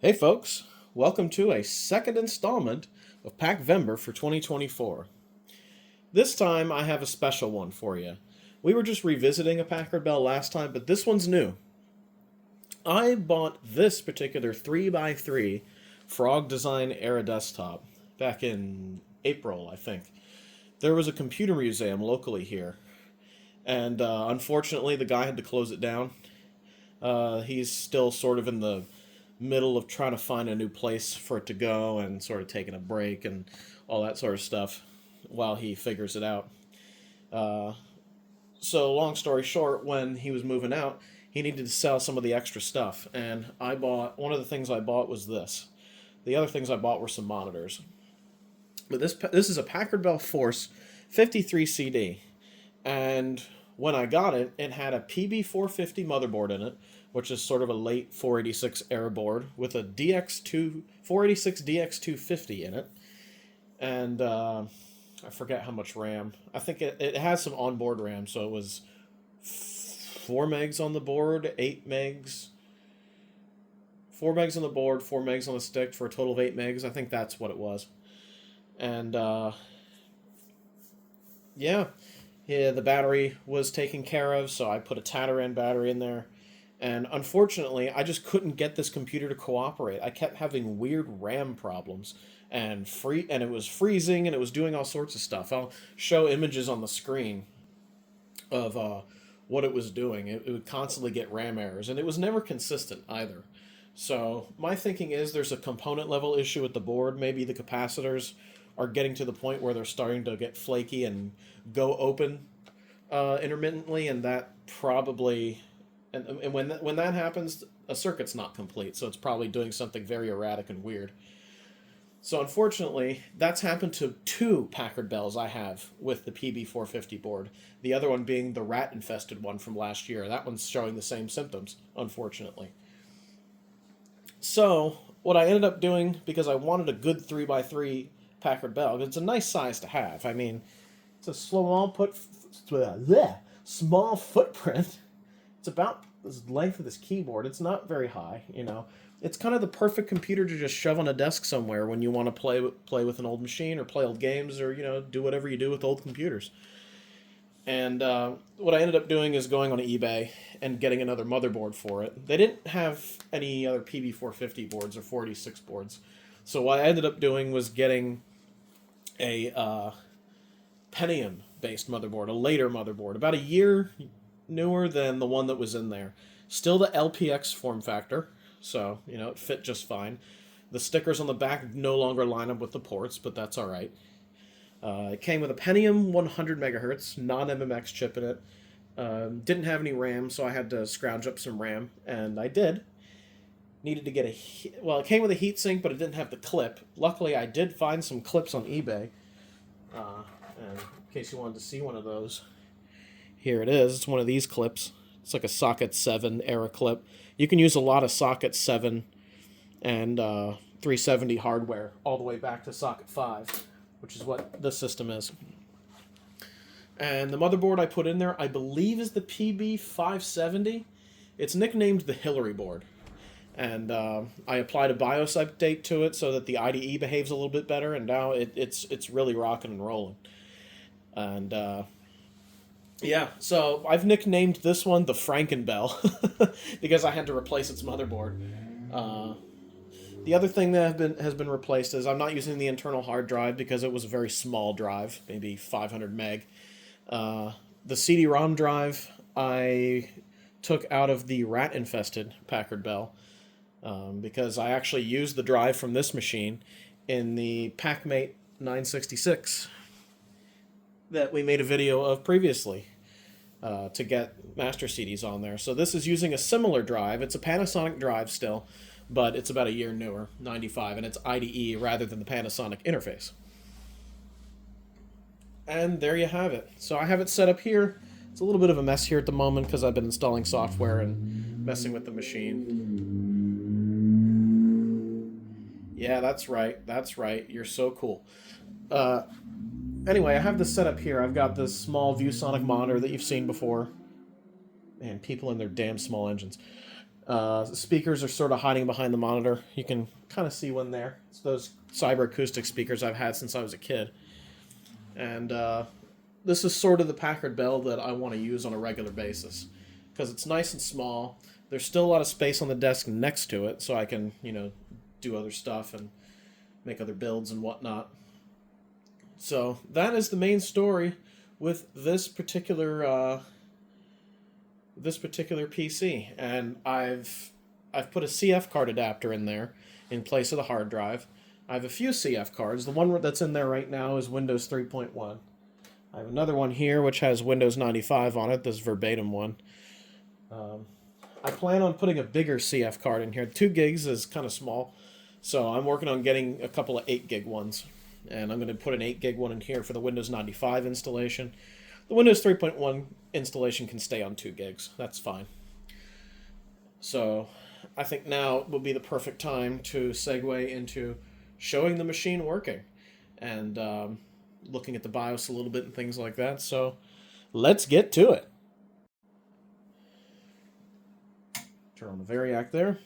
Hey folks, welcome to a second installment of Packvember for 2024. This time I have a special one for you. We were just revisiting a Packard Bell last time, but this one's new. I bought this particular 3x3 Frog Design Era desktop back in April, I think. There was a computer museum locally here, and unfortunately the guy had to close it down. He's still sort of in the middle of trying to find a new place for it to go and sort of taking a break and all that sort of stuff while he figures it out. So long story short, when he was moving out, he needed to sell some of the extra stuff, and one of the things I bought was this. The other things I bought were some monitors. But this is a Packard Bell Force 53 CD, and when I got it, it had a PB450 motherboard in it, which is sort of a late 486 era board with a 486 DX250 in it, and I forget how much RAM. I think it has some onboard RAM, so it was 4 megs on the board, 8 megs, 4 megs on the board, 4 megs on the stick for a total of 8 megs. I think that's what it was, and yeah, the battery was taken care of, so I put a Tataran battery in there. And unfortunately, I just couldn't get this computer to cooperate. I kept having weird RAM problems, and it was freezing, and it was doing all sorts of stuff. I'll show images on the screen of what it was doing. It would constantly get RAM errors, and it was never consistent either. So my thinking is there's a component level issue with the board. Maybe the capacitors are getting to the point where they're starting to get flaky and go open intermittently, and that probably... And when that happens, a circuit's not complete, so it's probably doing something very erratic and weird. So unfortunately, that's happened to 2 Packard Bells I have with the PB450 board. The other one being the rat-infested one from last year. That one's showing the same symptoms, unfortunately. So what I ended up doing, because I wanted a good 3x3 Packard Bell, it's a nice size to have. I mean, it's a small footprint. It's about the length of this keyboard. It's not very high, you know. It's kind of the perfect computer to just shove on a desk somewhere when you want to play with an old machine or play old games or, you know, do whatever you do with old computers. And what I ended up doing is going on eBay and getting another motherboard for it. They didn't have any other PB450 boards or 486 boards. So what I ended up doing was getting a Pentium-based motherboard, a later motherboard, about a year newer than the one that was in there. Still the LPX form factor, so, you know, it fit just fine. The stickers on the back no longer line up with the ports, but that's all right. It came with a Pentium 100 megahertz non-MMX chip in it. Didn't have any RAM, so I had to scrounge up some RAM, and I did. Needed to get it came with a heatsink, but it didn't have the clip. Luckily, I did find some clips on eBay, and in case you wanted to see one of those. Here it is. It's one of these clips. It's like a Socket 7 era clip. You can use a lot of Socket 7 and 370 hardware all the way back to Socket 5, which is what this system is. And the motherboard I put in there, I believe, is the PB570. It's nicknamed the Hillary board. And I applied a BIOS update to it so that the IDE behaves a little bit better, and now it's really rocking and rolling. And... yeah, so I've nicknamed this one the Franken Bell because I had to replace its motherboard. The other thing that has been replaced is I'm not using the internal hard drive because it was a very small drive, maybe 500 meg. The CD-ROM drive I took out of the rat-infested Packard Bell because I actually used the drive from this machine in the PackMate 966 that we made a video of previously to get master CDs on there. So this is using a similar drive. It's a Panasonic drive still, but it's about a year newer, 95, and it's IDE rather than the Panasonic interface. And there you have it. So I have it set up here. It's a little bit of a mess here at the moment because I've been installing software and messing with the machine. Yeah, that's right. That's right. You're so cool. Anyway, I have this set up here. I've got this small ViewSonic monitor that you've seen before. Man, people and their damn small engines. The speakers are sort of hiding behind the monitor. You can kind of see one there. It's those cyber acoustic speakers I've had since I was a kid. And this is sort of the Packard Bell that I want to use on a regular basis, because it's nice and small. There's still a lot of space on the desk next to it, so I can, do other stuff and make other builds and whatnot. So that is the main story with this particular PC, and I've put a CF card adapter in there in place of the hard drive. I have a few CF cards. The one that's in there right now is Windows 3.1. I have another one here which has Windows 95 on it, this verbatim one. I plan on putting a bigger CF card in here. 2 gigs is kind of small, so I'm working on getting a couple of 8 gig ones. And I'm going to put an 8 gig one in here for the Windows 95 installation. The Windows 3.1 installation can stay on 2 gigs. That's fine. So I think now will be the perfect time to segue into showing the machine working and looking at the BIOS a little bit and things like that. So let's get to it. Turn on the Variac there.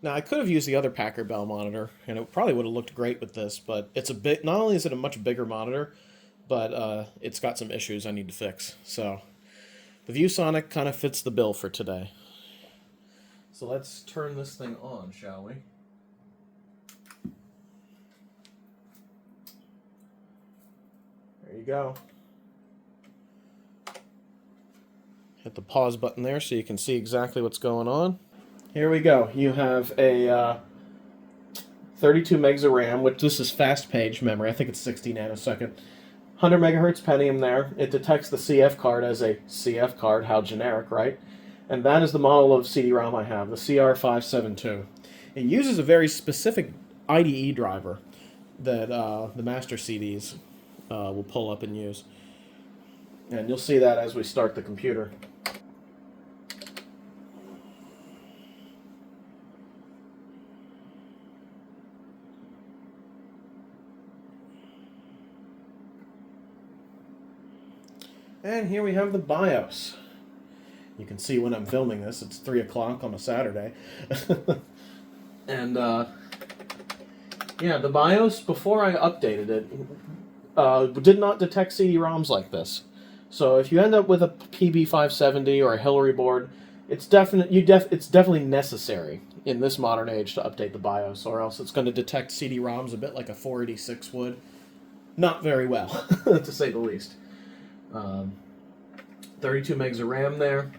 Now, I could have used the other Packard Bell monitor, and it probably would have looked great with this, but it's a bit, not only is it a much bigger monitor, but it's got some issues I need to fix. So the ViewSonic kind of fits the bill for today. So let's turn this thing on, shall we? There you go. Hit the pause button there so you can see exactly what's going on. Here we go. You have a 32 megs of RAM, which this is fast page memory. I think it's 60 nanosecond. 100 megahertz Pentium there. It detects the CF card as a CF card. How generic, right? And that is the model of CD-ROM I have, the CR572. It uses a very specific IDE driver that the master CDs will pull up and use. And you'll see that as we start the computer. And here we have the BIOS. You can see when I'm filming this, it's 3 o'clock on a Saturday. And, yeah, the BIOS, before I updated it, did not detect CD-ROMs like this. So if you end up with a PB570 or a Hillary board, it's definitely necessary in this modern age to update the BIOS, or else it's going to detect CD-ROMs a bit like a 486 would. Not very well, to say the least. 32 megs of RAM there.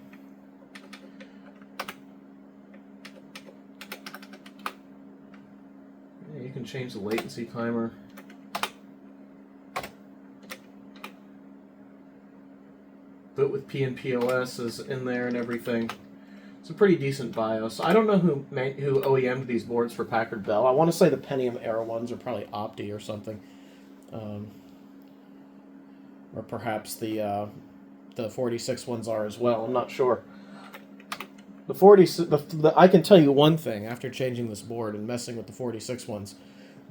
Yeah, you can change the latency timer. Boot with PNPOS is in there and everything. It's a pretty decent BIOS. I don't know who OEM'd these boards for Packard Bell. I want to say the Pentium era ones are probably Opti or something. Or perhaps the 46 ones are as well. I'm not sure. I can tell you one thing after changing this board and messing with the 46 ones.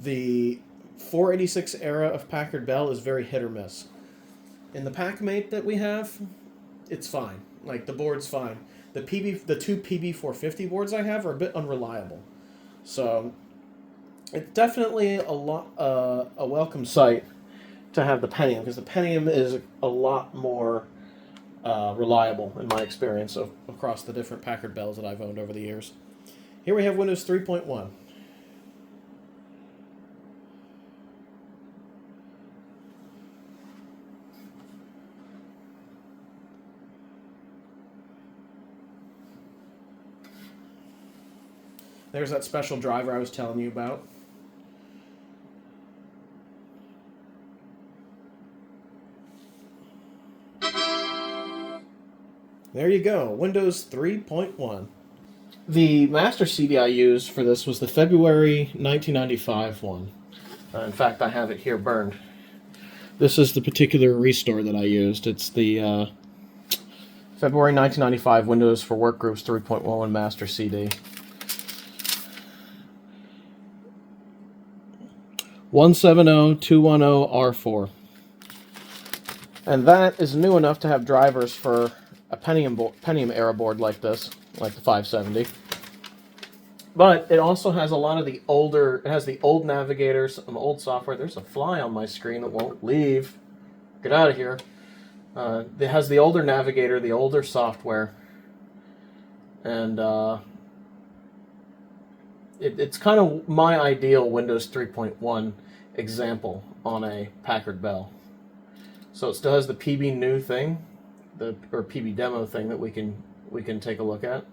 The 486 era of Packard Bell is very hit or miss. In the PackMate that we have, it's fine. Like, the board's fine. The two PB450 boards I have are a bit unreliable. So it's definitely a welcome sight to have the Pentium, because the Pentium is a lot more reliable in my experience across the different Packard Bells that I've owned over the years. Here we have Windows 3.1. There's that special driver I was telling you about. There you go, Windows 3.1. The master CD I used for this was the February 1995 one. In fact, I have it here burned. This is the particular restore that I used. It's the February 1995 Windows for Workgroups 3.1 master CD. 170210R4. And that is new enough to have drivers for a Pentium era board like this, like the 570. But it also has a lot of the older, it has the old navigators, some old software. There's a fly on my screen that won't leave. Get out of here. It has the older navigator, the older software, and it's kind of my ideal Windows 3.1 example on a Packard Bell. So it still has the PB new thing, or PB demo thing that we can take a look at.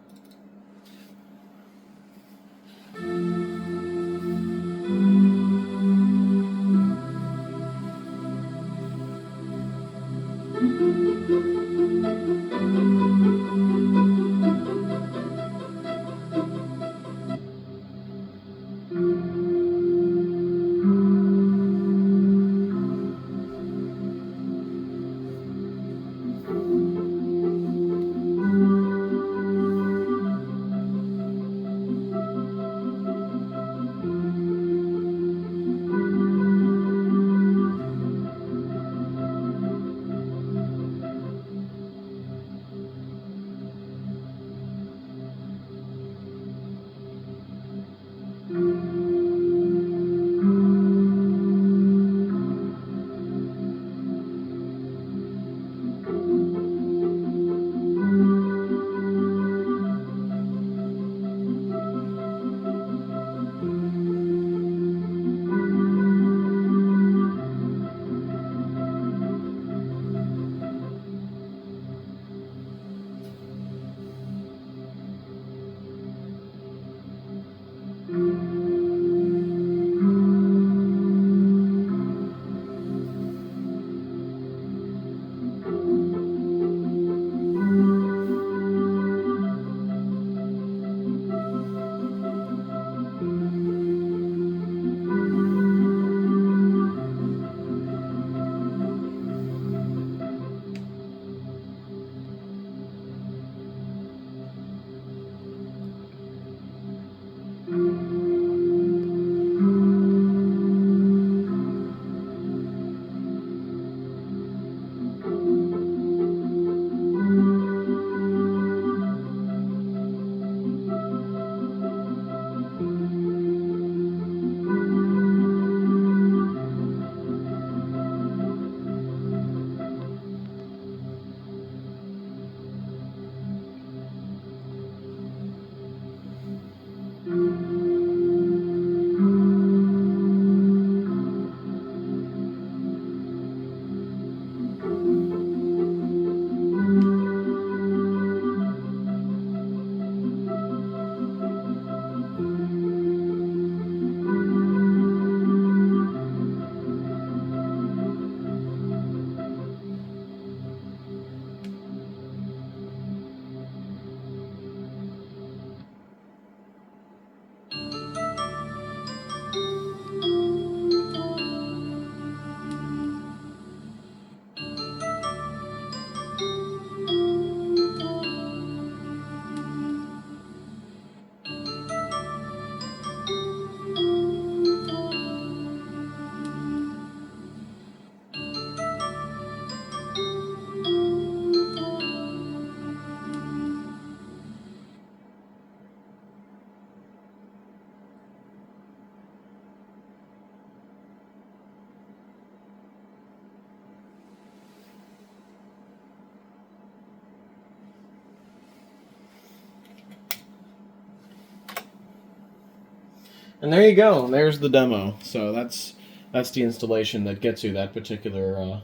And there you go. There's the demo. So that's the installation that gets you that particular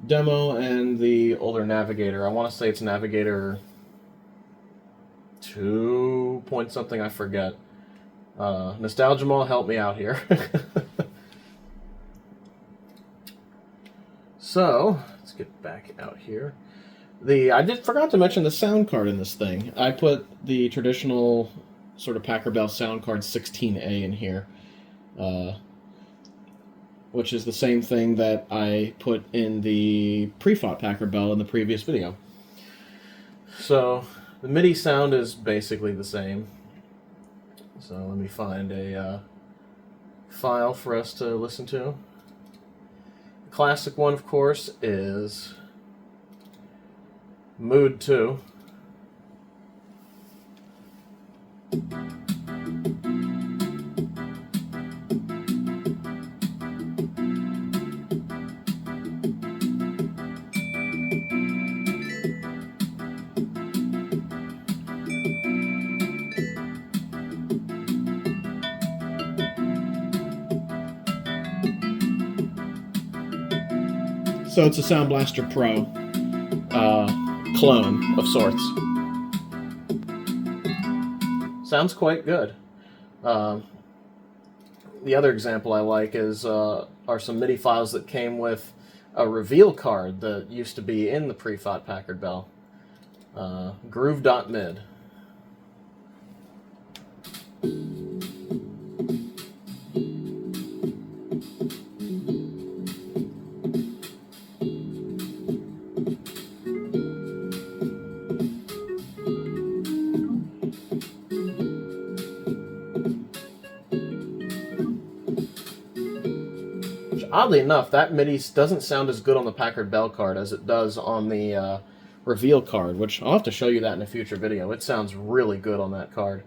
demo and the older Navigator. I want to say it's Navigator 2 point something, I forget. Nostalgia Mall, help me out here. So, let's get back out here. I forgot to mention the sound card in this thing. I put the traditional sort of Packard Bell sound card 16A in here, which is the same thing that I put in the pre-fought Packard Bell in the previous video. So the MIDI sound is basically the same. So let me find a file for us to listen to. classic one, of course, is Mood 2. So it's a Sound Blaster Pro clone of sorts. Sounds quite good. The other example I like is are some MIDI files that came with a reveal card that used to be in the pre-fought Packard Bell. Groove.mid. Oddly enough, that MIDI doesn't sound as good on the Packard Bell card as it does on the reveal card, which I'll have to show you that in a future video. It sounds really good on that card.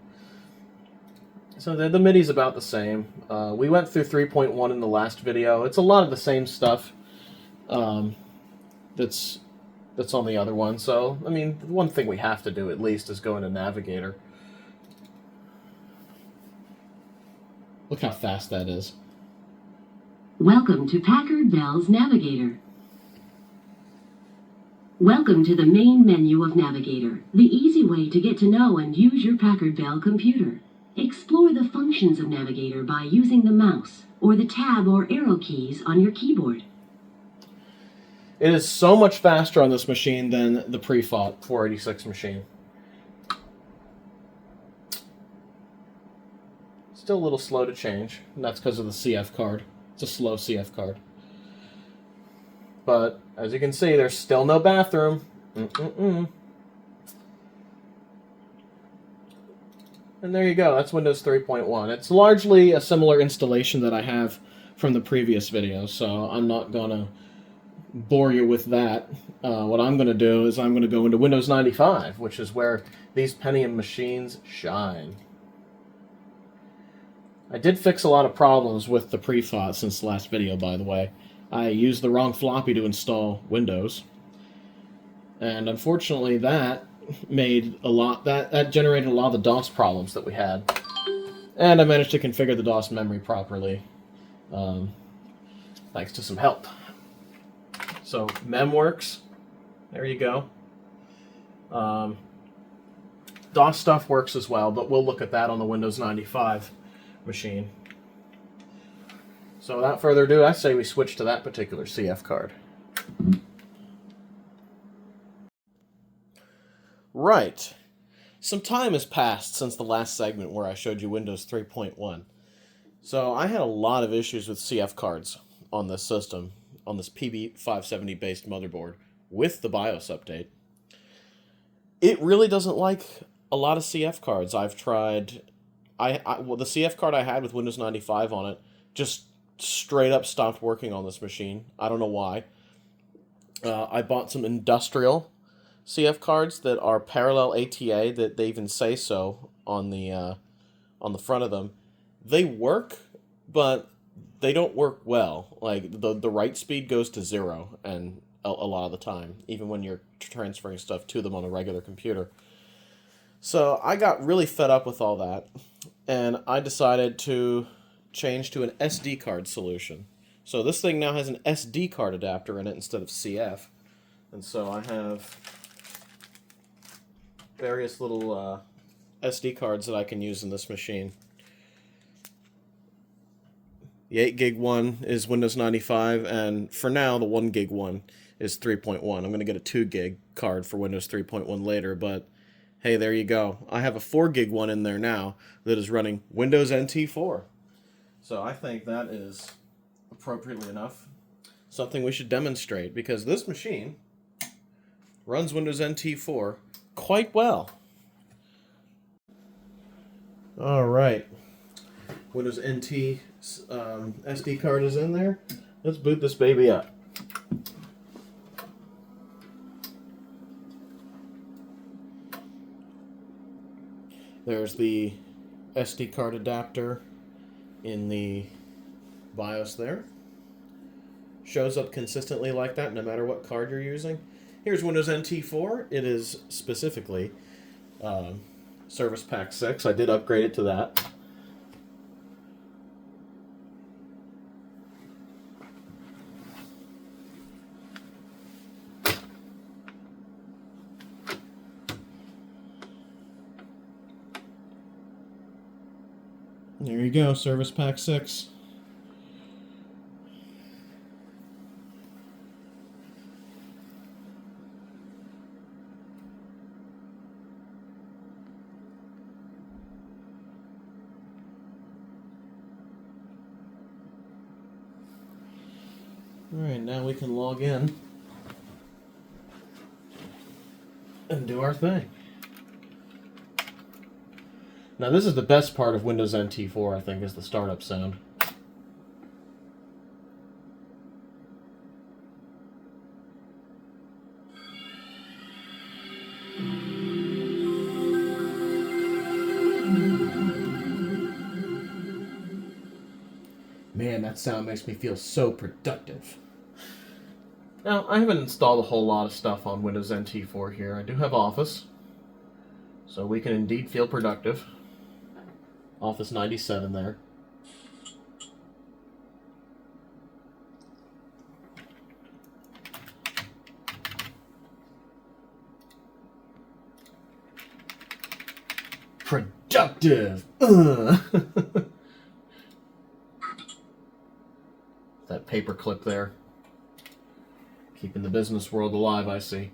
So the MIDI's about the same. We went through 3.1 in the last video. It's a lot of the same stuff that's on the other one. So, I mean, the one thing we have to do at least is go into Navigator. Look how fast that is. Welcome to Packard Bell's Navigator. Welcome to the main menu of Navigator, the easy way to get to know and use your Packard Bell computer. Explore the functions of Navigator by using the mouse or the tab or arrow keys on your keyboard. It is so much faster on this machine than the pre-fought 486 machine. Still a little slow to change, and that's because of the CF card. It's a slow CF card. But, as you can see, there's still no bathroom. And there you go, that's Windows 3.1. It's largely a similar installation that I have from the previous video, so I'm not going to bore you with that. What I'm going to do is I'm going to go into Windows 95, which is where these Pentium machines shine. I did fix a lot of problems with the pre-fought since the last video, by the way. I used the wrong floppy to install Windows, and unfortunately that made a lot that generated a lot of the DOS problems that we had. And I managed to configure the DOS memory properly, thanks to some help. So mem works. There you go. DOS stuff works as well, but we'll look at that on the Windows 95 machine. So without further ado, I say we switch to that particular CF card. Right. Some time has passed since the last segment where I showed you Windows 3.1. So I had a lot of issues with CF cards on this system, on this PB570 based motherboard with the BIOS update. It really doesn't like a lot of CF cards. I've tried... well, the CF card I had with Windows 95 on it just straight up stopped working on this machine. I don't know why. I bought some industrial CF cards that are parallel ATA, that they even say so on the front of them. They work, but they don't work well. Like the write speed goes to 0 and a lot of the time, even when you're transferring stuff to them on a regular computer. So I got really fed up with all that, and I decided to change to an SD card solution. So this thing now has an SD card adapter in it instead of CF. And so I have various little SD cards that I can use in this machine. The 8 gig one is Windows 95, and for now the 1 gig one is 3.1. I'm going to get a 2 gig card for Windows 3.1 later, but hey, there you go. I have a 4 gig one in there now that is running Windows NT 4. So I think that is, appropriately enough, something we should demonstrate, because this machine runs Windows NT 4 quite well. Alright. Windows NT SD card is in there. Let's boot this baby up. There's the SD card adapter in the BIOS there. Shows up consistently like that no matter what card you're using. Here's Windows NT 4. It is specifically Service Pack 6. I did upgrade it to that. There you go, Service Pack 6. Alright, now we can log in and do our thing. Now this is the best part of Windows NT 4, I think, is the startup sound. Man, that sound makes me feel so productive. Now, I haven't installed a whole lot of stuff on Windows NT 4 here. I do have Office, so we can indeed feel productive. Office 97 there. Productive! That paperclip there. Keeping the business world alive, I see.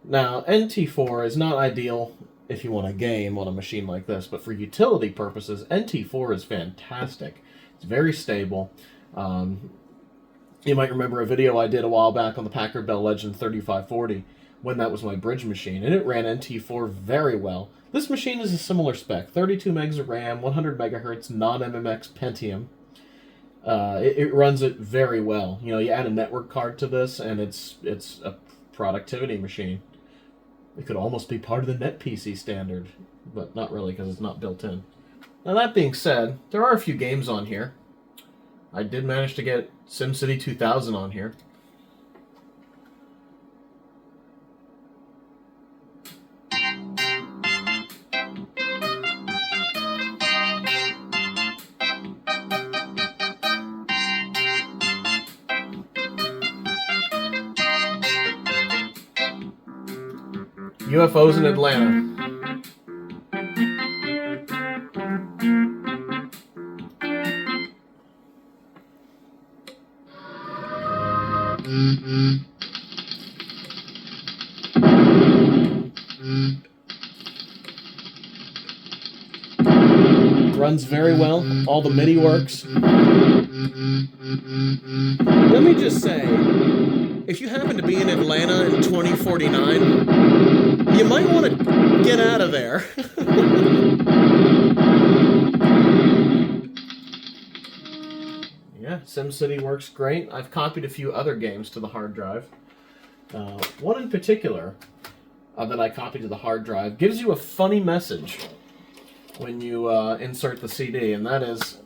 Now, NT4 is not ideal if you want to game on a machine like this, but for utility purposes, NT4 is fantastic. It's very stable. You might remember a video I did a while back on the Packard Bell Legend 3540 when that was my bridge machine, and it ran NT4 very well. This machine is a similar spec, 32 megs of RAM, 100 megahertz, non-MMX Pentium. It runs it very well. You know, you add a network card to this, and it's a productivity machine. It could almost be part of the NetPC standard, but not really because it's not built in. Now that being said, there are a few games on here. I did manage to get SimCity 2000 on here. UFOs in Atlanta. Runs very well. All the MIDI works. Let me just say, if you happen to be in Atlanta in 2049, you might want to get out of there. Yeah, SimCity works great. I've copied a few other games to the hard drive. One in particular that I copied to the hard drive gives you a funny message when you insert the CD, and that is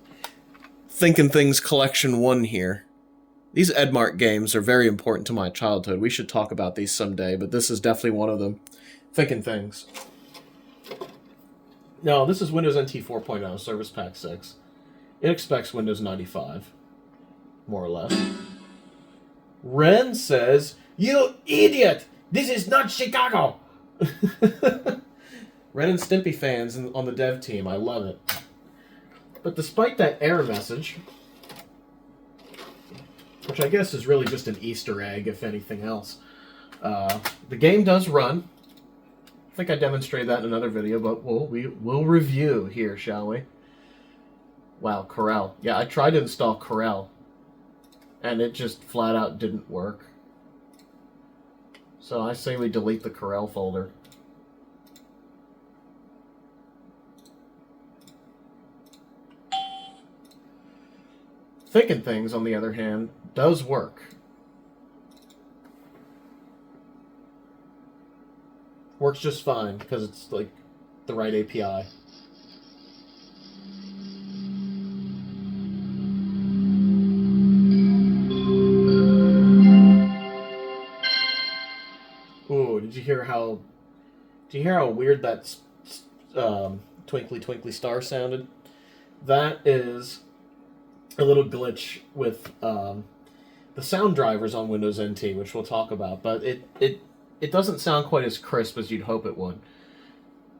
Thinking Things Collection 1 here. These Edmark games are very important to my childhood. We should talk about these someday, but this is definitely one of them. Thinking Things. No, this is Windows NT 4.0, Service Pack 6. It expects Windows 95, more or less. Ren says, "You idiot! This is not Chicago!" Ren and Stimpy fans on the dev team. I love it. But despite that error message, which I guess is really just an Easter egg, if anything else, the game does run. I think I demonstrated that in another video, but we'll review here, shall we? Wow, Corel. Yeah, I tried to install Corel, and it just flat out didn't work. So I say we delete the Corel folder. Thinking Things, on the other hand, does work. Works just fine, because it's like the right API. Do you hear how weird that twinkly twinkly star sounded? That is a little glitch with the sound drivers on Windows NT, which we'll talk about, but it doesn't sound quite as crisp as you'd hope it would.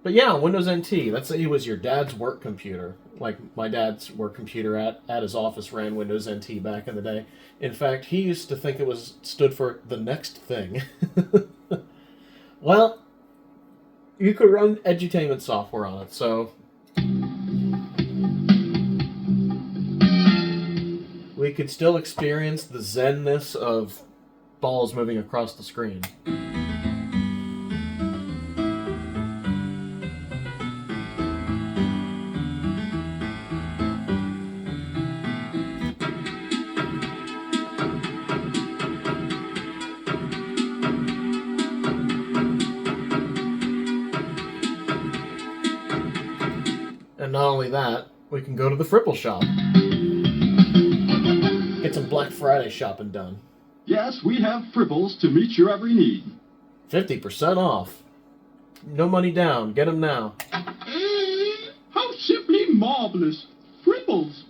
But yeah, Windows NT, let's say it was your dad's work computer. Like my dad's work computer at his office ran Windows NT back in the day. In fact, he used to think it stood for the next thing. Well, you could run edutainment software on it, so we could still experience the zen-ness of balls moving across the screen. And not only that, we can go to the Fripple shop. Get some Black Friday shopping done. Yes, we have Fripples to meet your every need. 50% off. No money down. Get them now. How simply marvelous. Fripples.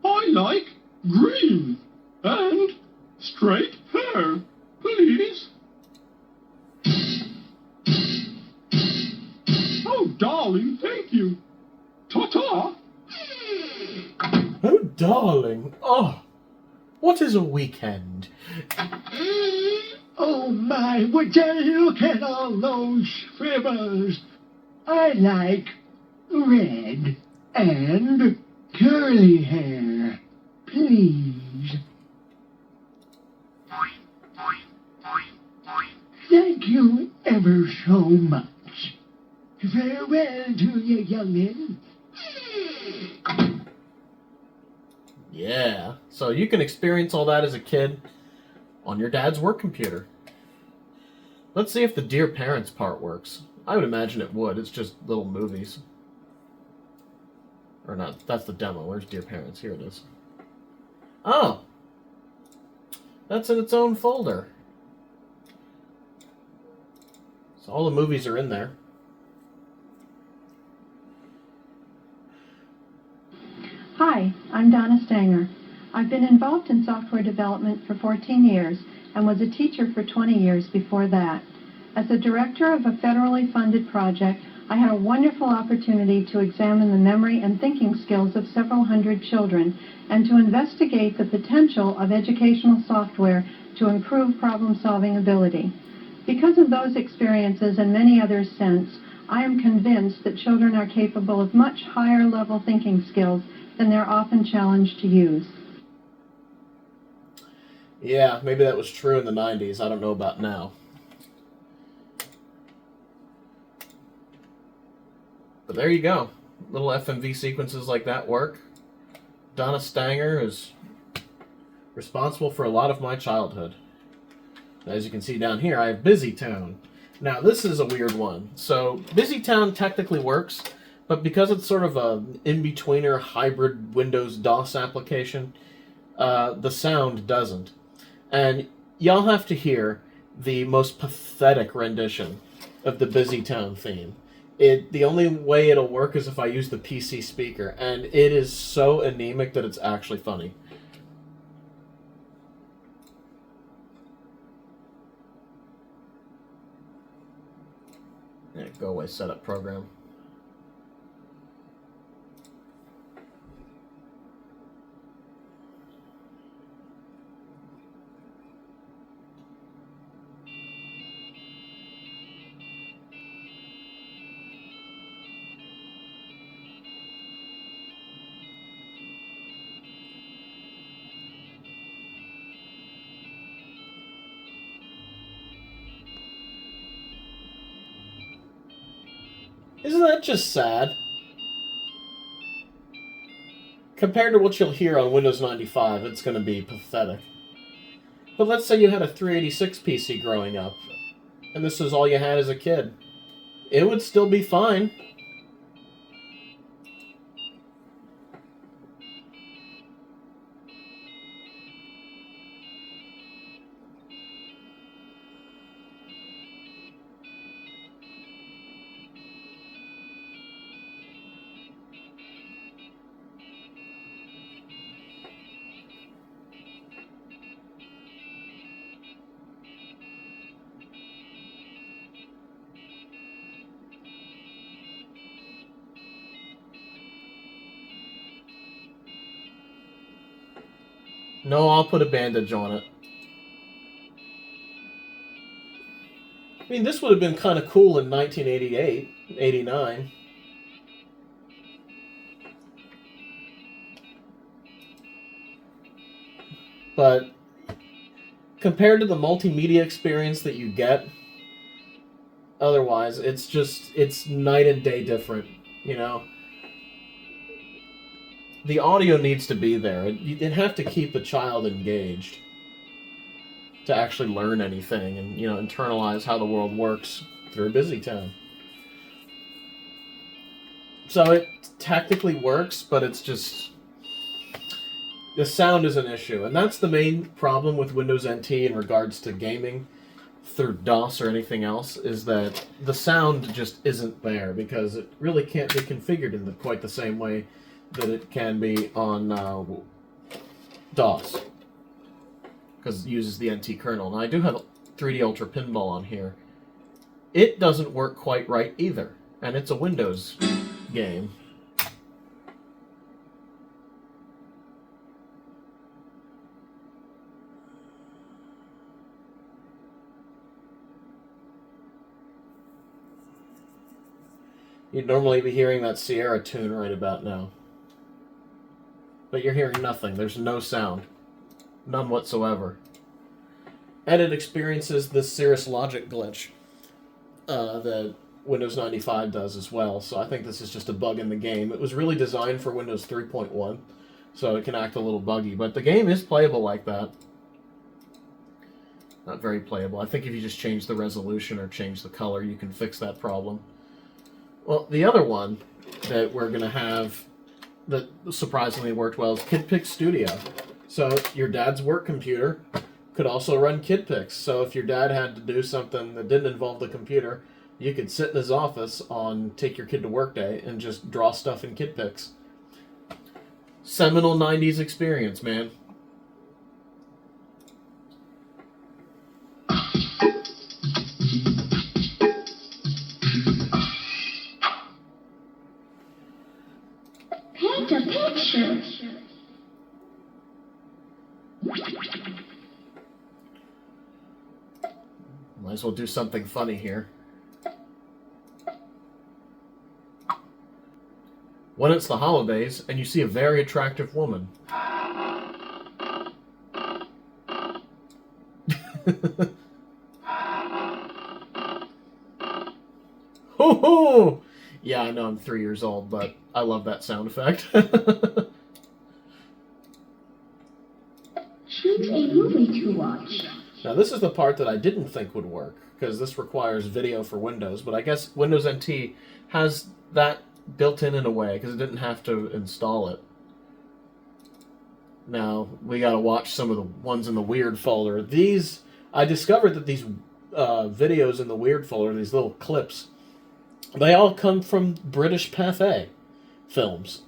I like green and straight hair. Please. Oh, darling, thank you. Ta-ta. Oh, darling. Oh, what is a weekend? Oh my, would you look at all those fripples? I like red and curly hair. Please. Thank you ever so much. Farewell to you, youngin'. Yeah, so you can experience all that as a kid on your dad's work computer. Let's see if the Dear Parents part works. I would imagine it would. It's just little movies. Or not, that's the demo. Where's Dear Parents? Here it is. Oh! That's in its own folder. So all the movies are in there. Hi, I'm Donna Stanger. I've been involved in software development for 14 years and was a teacher for 20 years before that. As a director of a federally funded project, I had a wonderful opportunity to examine the memory and thinking skills of several hundred children and to investigate the potential of educational software to improve problem-solving ability. Because of those experiences and many others since, I am convinced that children are capable of much higher level thinking skills than they're often challenged to use. Yeah, maybe that was true in the 90s. I don't know about now. But there you go. Little FMV sequences like that work. Donna Stanger is responsible for a lot of my childhood. As you can see down here, I have Busy Town. Now, this is a weird one. So, Busy Town technically works, but because it's sort of an in-betweener hybrid Windows DOS application, the sound doesn't. And y'all have to hear the most pathetic rendition of the Busy Town theme. The only way it'll work is if I use the PC speaker, and it is so anemic that it's actually funny. Yeah, go away, setup program. Isn't that just sad? Compared to what you'll hear on Windows 95, it's going to be pathetic. But let's say you had a 386 PC growing up, and this is all you had as a kid. It would still be fine. No, I'll put a bandage on it. I mean, this would have been kind of cool in 1988, 89. But compared to the multimedia experience that you get, otherwise, it's night and day different, you know? The audio needs to be there. You'd have to keep the child engaged to actually learn anything and, you know, internalize how the world works through a busy town. So it technically works, but it's just... the sound is an issue, and that's the main problem with Windows NT in regards to gaming through DOS or anything else, is that the sound just isn't there, because it really can't be configured in quite the same way that it can be on DOS, because it uses the NT kernel. And I do have 3D Ultra Pinball on here. It doesn't work quite right either, and it's a Windows game. You'd normally be hearing that Sierra tune right about now. But you're hearing nothing. There's no sound. None whatsoever. And it experiences this Cirrus Logic glitch that Windows 95 does as well. So I think this is just a bug in the game. It was really designed for Windows 3.1, so it can act a little buggy. But the game is playable like that. Not very playable. I think if you just change the resolution or change the color, you can fix that problem. Well, the other one that we're going to have that surprisingly worked well is KidPix Studio. So your dad's work computer could also run KidPix. So if your dad had to do something that didn't involve the computer, you could sit in his office on Take Your Kid to Work Day and just draw stuff in KidPix. Seminal 90s experience, man. Paint a picture. Might as well do something funny here. When it's the holidays and you see a very attractive woman. Ho ho! Yeah, I know I'm 3 years old, but I love that sound effect. Choose a movie to watch. Now this is the part that I didn't think would work, because this requires video for Windows, but I guess Windows NT has that built in a way, because it didn't have to install it. Now, we gotta watch some of the ones in the weird folder. These, I discovered that these videos in the weird folder, these little clips, they all come from British Pathé films.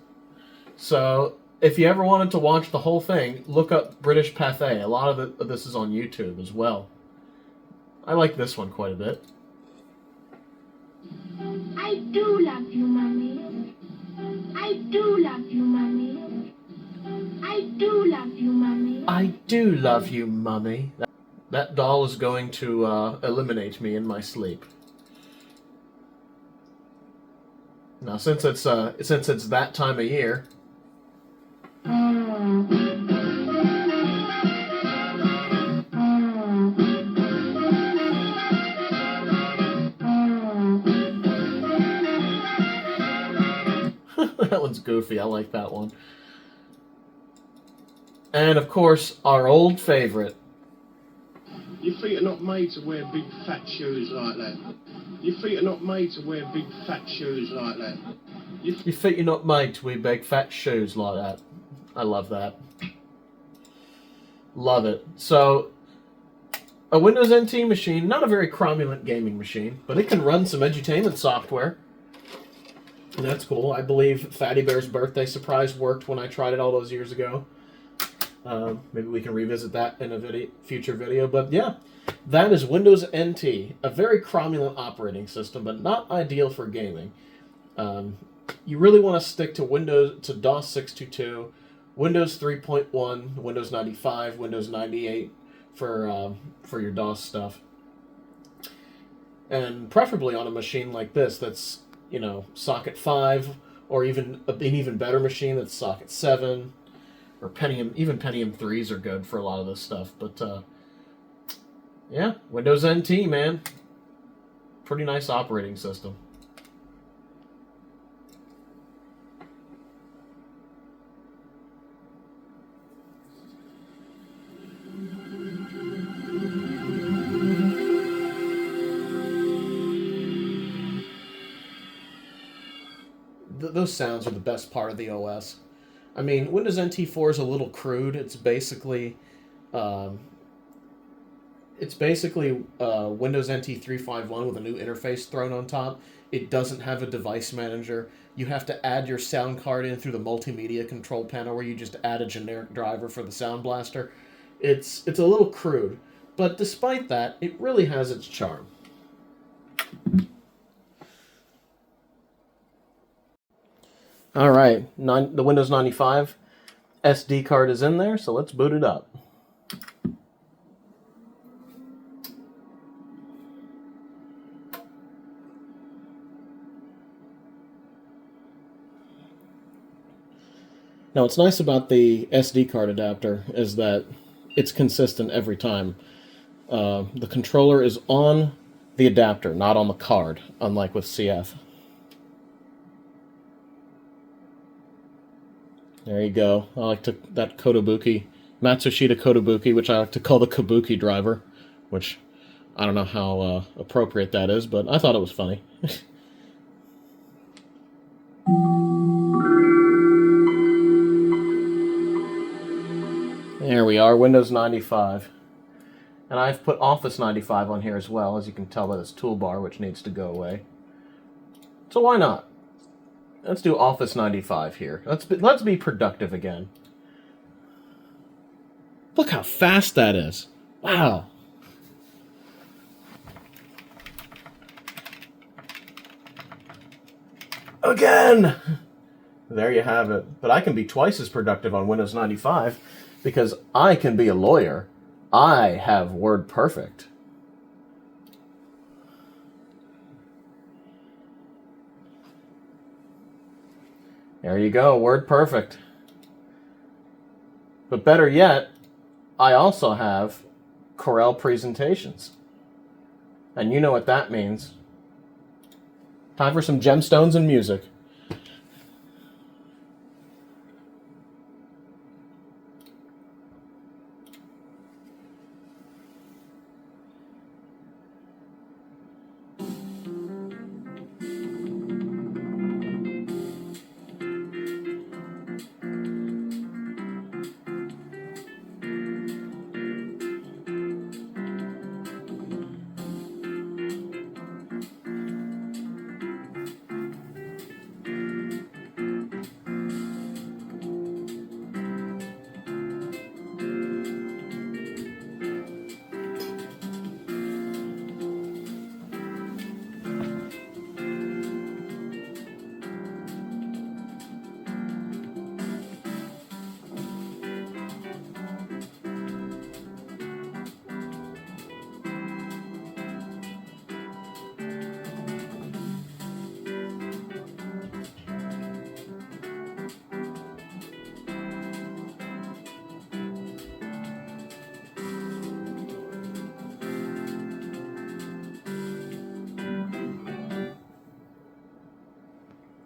So, if you ever wanted to watch the whole thing, look up British Pathé. A lot of this is on YouTube as well. I like this one quite a bit. I do love you, Mommy. I do love you, Mommy. I do love you, Mommy. I do love you, Mummy. That doll is going to eliminate me in my sleep. Now, since it's that time of year. That one's goofy. I like that one. And of course, our old favorite. Your feet are not made to wear big fat shoes like that. Your feet are not made to wear big fat shoes like that. Your feet are not made to wear big fat shoes like that. I love that. Love it. So, a Windows NT machine, not a very cromulent gaming machine, but it can run some edutainment software. And that's cool. I believe Fatty Bear's birthday surprise worked when I tried it all those years ago. Maybe we can revisit that in a future video. But yeah, that is Windows NT. A very cromulent operating system, but not ideal for gaming. You really want to stick to DOS 622 Windows 3.1, Windows 95, Windows 98 for your DOS stuff. And preferably on a machine like this that's, you know, socket 5, or even an even better machine that's socket 7, or Pentium. Even Pentium 3s are good for a lot of this stuff. But yeah, Windows NT, man. Pretty nice operating system. Those sounds are the best part of the OS. I mean, Windows NT 4 is a little crude. It's basically Windows NT 3.5.1 with a new interface thrown on top. It doesn't have a device manager. You have to add your sound card in through the multimedia control panel, where you just add a generic driver for the Sound Blaster. It's a little crude, but despite that, it really has its charm. All right, the Windows 95 SD card is in there, so let's boot it up. Now, what's nice about the SD card adapter is that it's consistent every time. The controller is on the adapter, not on the card, unlike with CF. There you go. I like that Kotobuki, Matsushita Kotobuki, which I like to call the Kabuki driver, which I don't know how appropriate that is, but I thought it was funny. There we are, Windows 95. And I've put Office 95 on here as well, as you can tell by this toolbar, which needs to go away. So why not? Let's do Office 95 here. Let's be productive again. Look how fast that is. Wow. Again! There you have it. But I can be twice as productive on Windows 95 because I can be a lawyer. I have WordPerfect. There you go, WordPerfect. But better yet, I also have Corel presentations. And you know what that means. Time for some gemstones and music.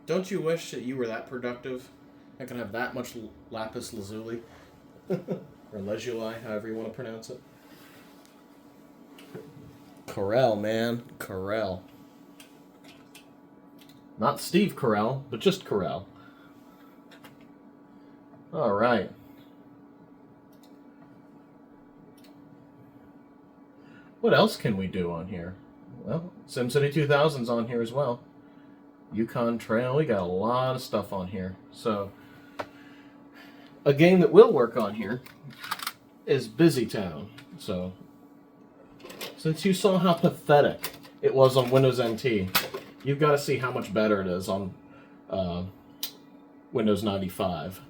Don't you wish that you were that productive? I can have that much lapis lazuli. Or lazuli, however you want to pronounce it. Corel, man. Corel. Not Steve Carell, but just Corel. Alright. What else can we do on here? Well, SimCity 2000's on here as well. Yukon Trail, we got a lot of stuff on here. So, a game that will work on here is Busy Town. So, since you saw how pathetic it was on Windows NT, you've got to see how much better it is on Windows 95.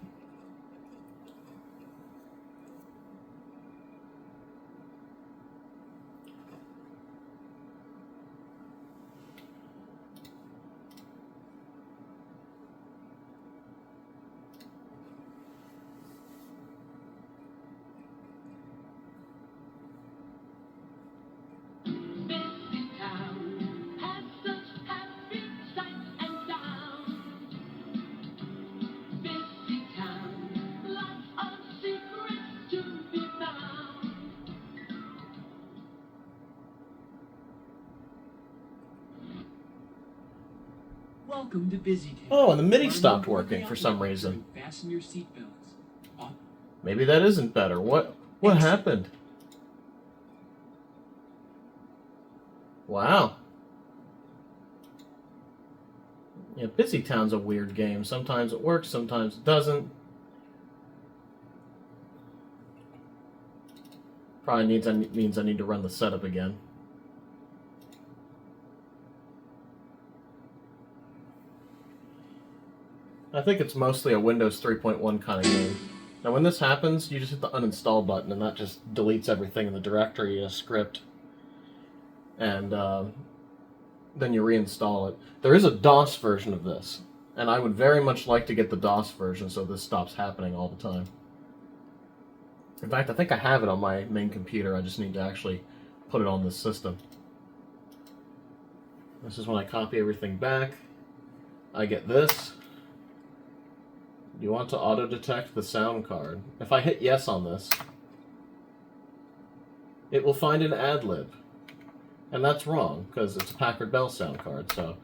Welcome to Busy Town. Oh, and the MIDI stopped working for some reason. Fasten your seatbelts. Maybe that isn't better. What happened? Wow. Yeah, Busy Town's a weird game. Sometimes it works, sometimes it doesn't. Probably means I need to run the setup again. I think it's mostly a Windows 3.1 kind of game. Now when this happens, you just hit the uninstall button and that just deletes everything in the directory in a script. And then you reinstall it. There is a DOS version of this, and I would very much like to get the DOS version so this stops happening all the time. In fact, I think I have it on my main computer. I just need to actually put it on this system. This is when I copy everything back. I get this. You want to auto-detect the sound card. If I hit yes on this, it will find an ad-lib. And that's wrong, because it's a Packard Bell sound card, so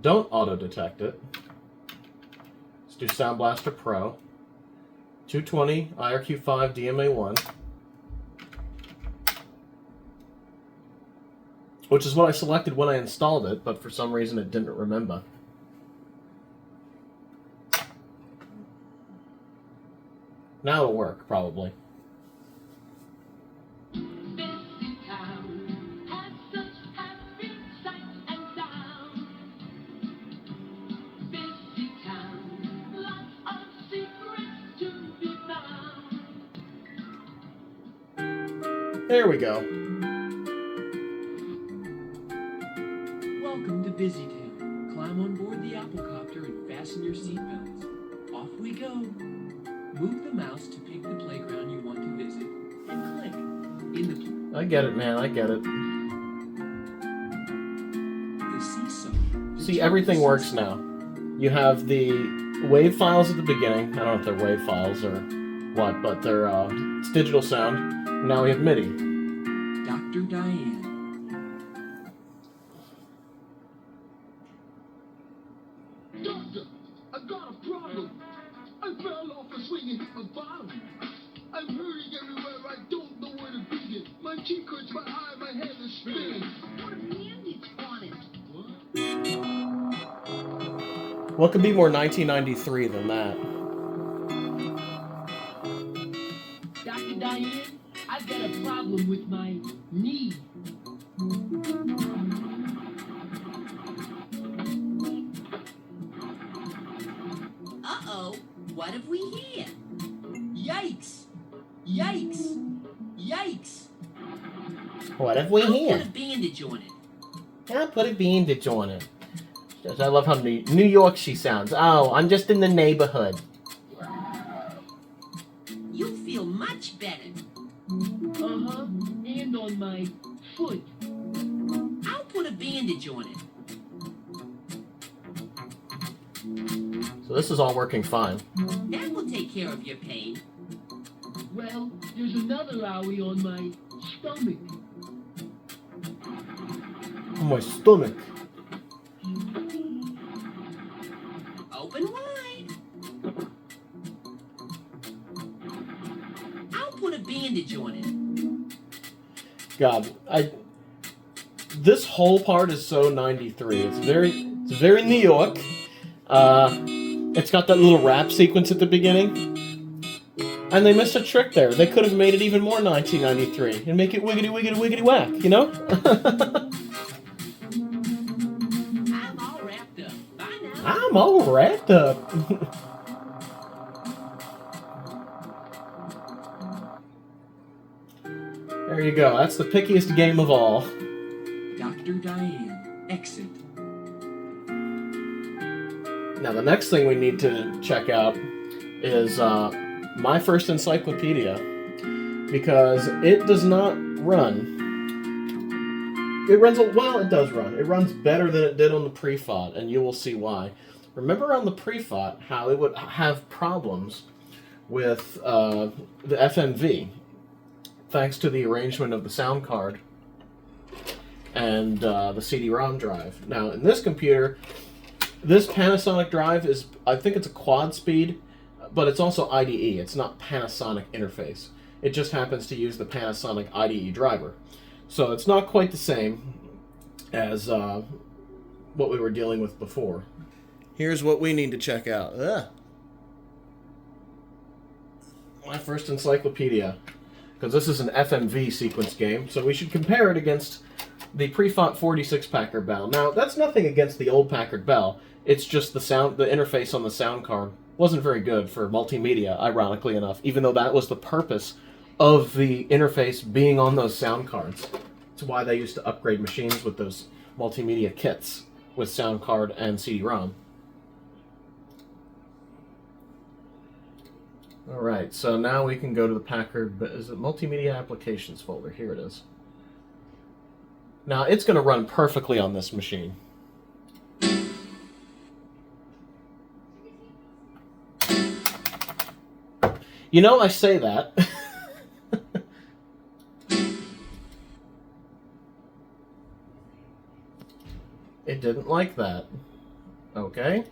don't auto-detect it. Let's do Sound Blaster Pro. 220 IRQ5 DMA1, which is what I selected when I installed it, but for some reason it didn't remember. Now it'll work, probably. There we go. Welcome to Busy Town. Climb on board the Applecopter and fasten your seatbelts. Off we go. Move the mouse to pick the playground you want to visit, and click in the... I get it, man. I get it. The seesaw. See, everything works now. You have the wave files at the beginning. I don't know if they're wave files or what, but they're it's digital sound. Now we have MIDI. Dr. Diane. Doctor, I got a problem. I fell off a swing and hit my bottom. I'm hurting everywhere. I don't know where to begin. My cheek hurts, my eye, my head is spinning. Put a bandage on it. What could be more 1993 than that? Dr. Diane, I've got a problem with my knee. Uh-oh, what have we here? Yikes! Yikes! Yikes! What have we here? Put a bandage on it. I'll put a bandage on it. I love how New York she sounds. Oh, I'm just in the neighborhood. You'll feel much better. Uh-huh, and on my foot. I'll put a bandage on it. So this is all working fine. That will take care of your pain. Well, there's another owie on my stomach. My stomach. Open wide. I'll put a bandage on it. God, this whole part is so 93. It's very New York. It's got that little rap sequence at the beginning. And they missed a trick there. They could have made it even more 1993 and make it wiggity wiggity wiggity whack, you know? I'm all wrapped up. Bye now. I'm all wrapped up. There you go. That's the pickiest game of all. Dr. Diane, exit. Now, the next thing we need to check out is My First Encyclopedia, because it does not run. It runs, well, it does run. It runs better than it did on the pre-FOD, and you will see why. Remember on the pre-FOD how it would have problems with the FMV, thanks to the arrangement of the sound card and the CD-ROM drive. Now, in this computer, This Panasonic drive is, I think it's a quad speed, but it's also IDE. It's not Panasonic interface. It just happens to use the Panasonic IDE driver. So it's not quite the same as what we were dealing with before. Here's what we need to check out. My first encyclopedia. Because this is an FMV sequence game, so we should compare it against the pre-fought 46 Packard Bell. Now, that's nothing against the old Packard Bell. It's just the interface on the sound card wasn't very good for multimedia, ironically enough, even though that was the purpose of the interface being on those sound cards. It's why they used to upgrade machines with those multimedia kits with sound card and CD-ROM. Alright, so now we can go to the Packard, is it Multimedia Applications folder? Here it is. Now, it's going to run perfectly on this machine. You know, I say that. It didn't like that. Okay.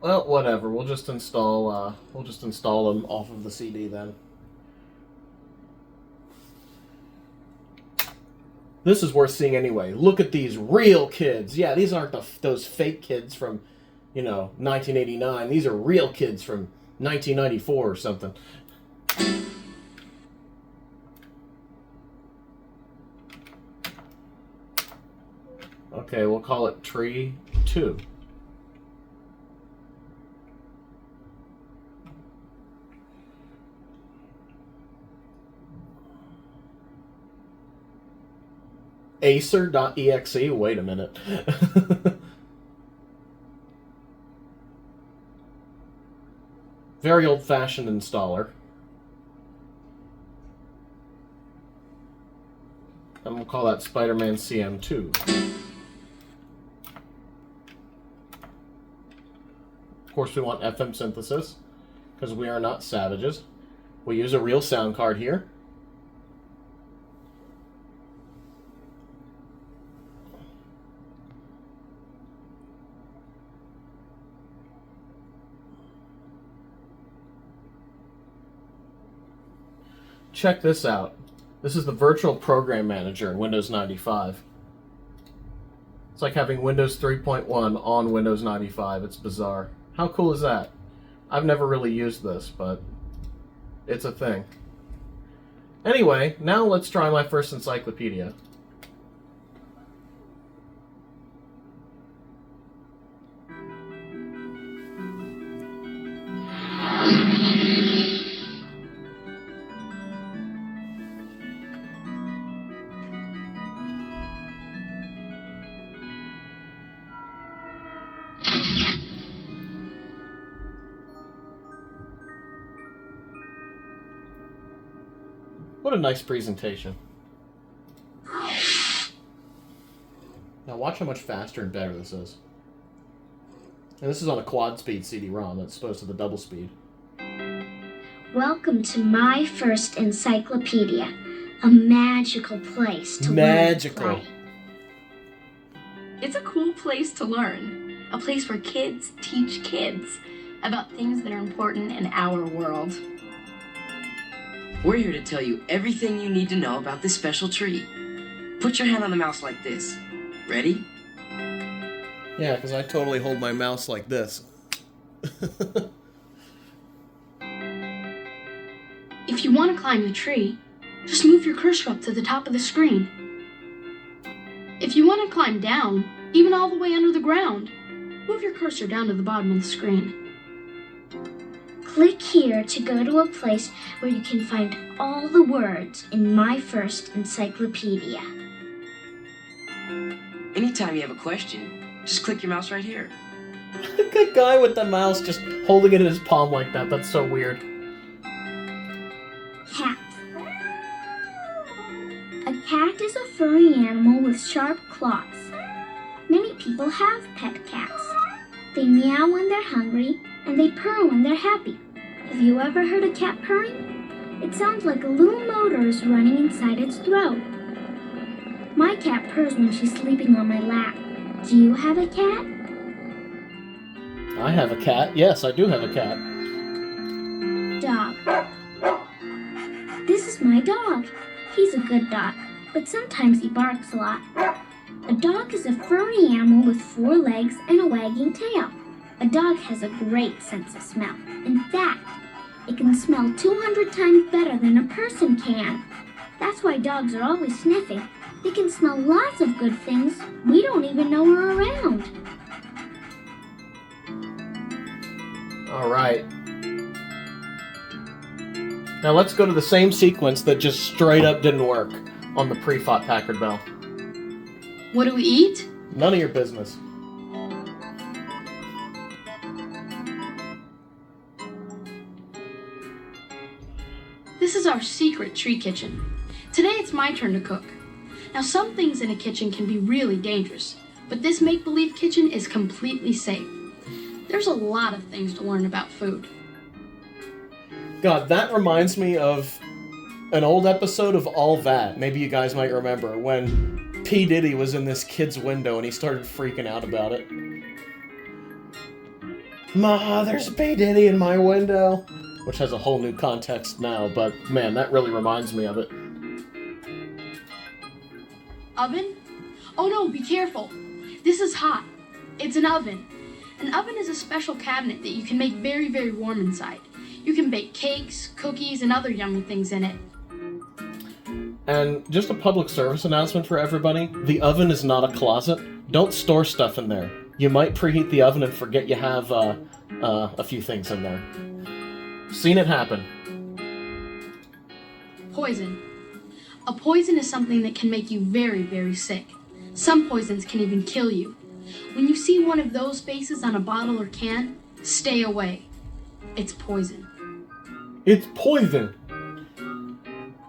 Well, whatever. We'll just install them off of the CD then. This is worth seeing anyway. Look at these real kids. Yeah, these aren't those fake kids from, 1989. These are real kids from 1994 or something. Okay, we'll call it Tree 2. Acer.exe? Wait a minute. Very old-fashioned installer. And we'll call that Spider-Man CM2. Of course, we want FM synthesis, because we are not savages. We use a real sound card here. Check this out. This is the virtual program manager in Windows 95. It's like having Windows 3.1 on Windows 95. It's bizarre. How cool is that? I've never really used this, but it's a thing. Anyway, now let's try my first encyclopedia. What a nice presentation. Now watch how much faster and better this is. And this is on a quad speed CD-ROM as opposed to the double speed. Welcome to my first encyclopedia, a magical place to learn and play. It's a cool place to learn, a place where kids teach kids about things that are important in our world. We're here to tell you everything you need to know about this special tree. Put your hand on the mouse like this. Ready? Yeah, because I totally hold my mouse like this. If you want to climb the tree, just move your cursor up to the top of the screen. If you want to climb down, even all the way under the ground, move your cursor down to the bottom of the screen. Click here to go to a place where you can find all the words in my first encyclopedia. Anytime you have a question, just click your mouse right here. Good guy with the mouse just holding it in his palm like that. That's so weird. Cat. A cat is a furry animal with sharp claws. Many people have pet cats. They meow when they're hungry, and they purr when they're happy. Have you ever heard a cat purring? It sounds like a little motor is running inside its throat. My cat purrs when she's sleeping on my lap. Do you have a cat? I have a cat. Yes, I do have a cat. Dog. This is my dog. He's a good dog, but sometimes he barks a lot. A dog is a furry animal with 4 legs and a wagging tail. A dog has a great sense of smell. In fact, it can smell 200 times better than a person can. That's why dogs are always sniffing. They can smell lots of good things we don't even know are around. All right. Now let's go to the same sequence that just straight up didn't work on the pre-fought Packard Bell. What do we eat? None of your business. This is our secret tree kitchen. Today it's my turn to cook. Now some things in a kitchen can be really dangerous, but this make-believe kitchen is completely safe. There's a lot of things to learn about food. God, that reminds me of an old episode of All That. Maybe you guys might remember when P. Diddy was in this kid's window and he started freaking out about it. Ma, there's P. Diddy in my window. Which has a whole new context now, but man, that really reminds me of it. Oven? Oh no, be careful. This is hot. It's an oven. An oven is a special cabinet that you can make very, very warm inside. You can bake cakes, cookies, and other yummy things in it. And just a public service announcement for everybody. The oven is not a closet. Don't store stuff in there. You might preheat the oven and forget you have a few things in there. Seen it happen. Poison. A poison is something that can make you very, very sick. Some poisons can even kill you. When you see one of those faces on a bottle or can, stay away. It's poison. It's poison!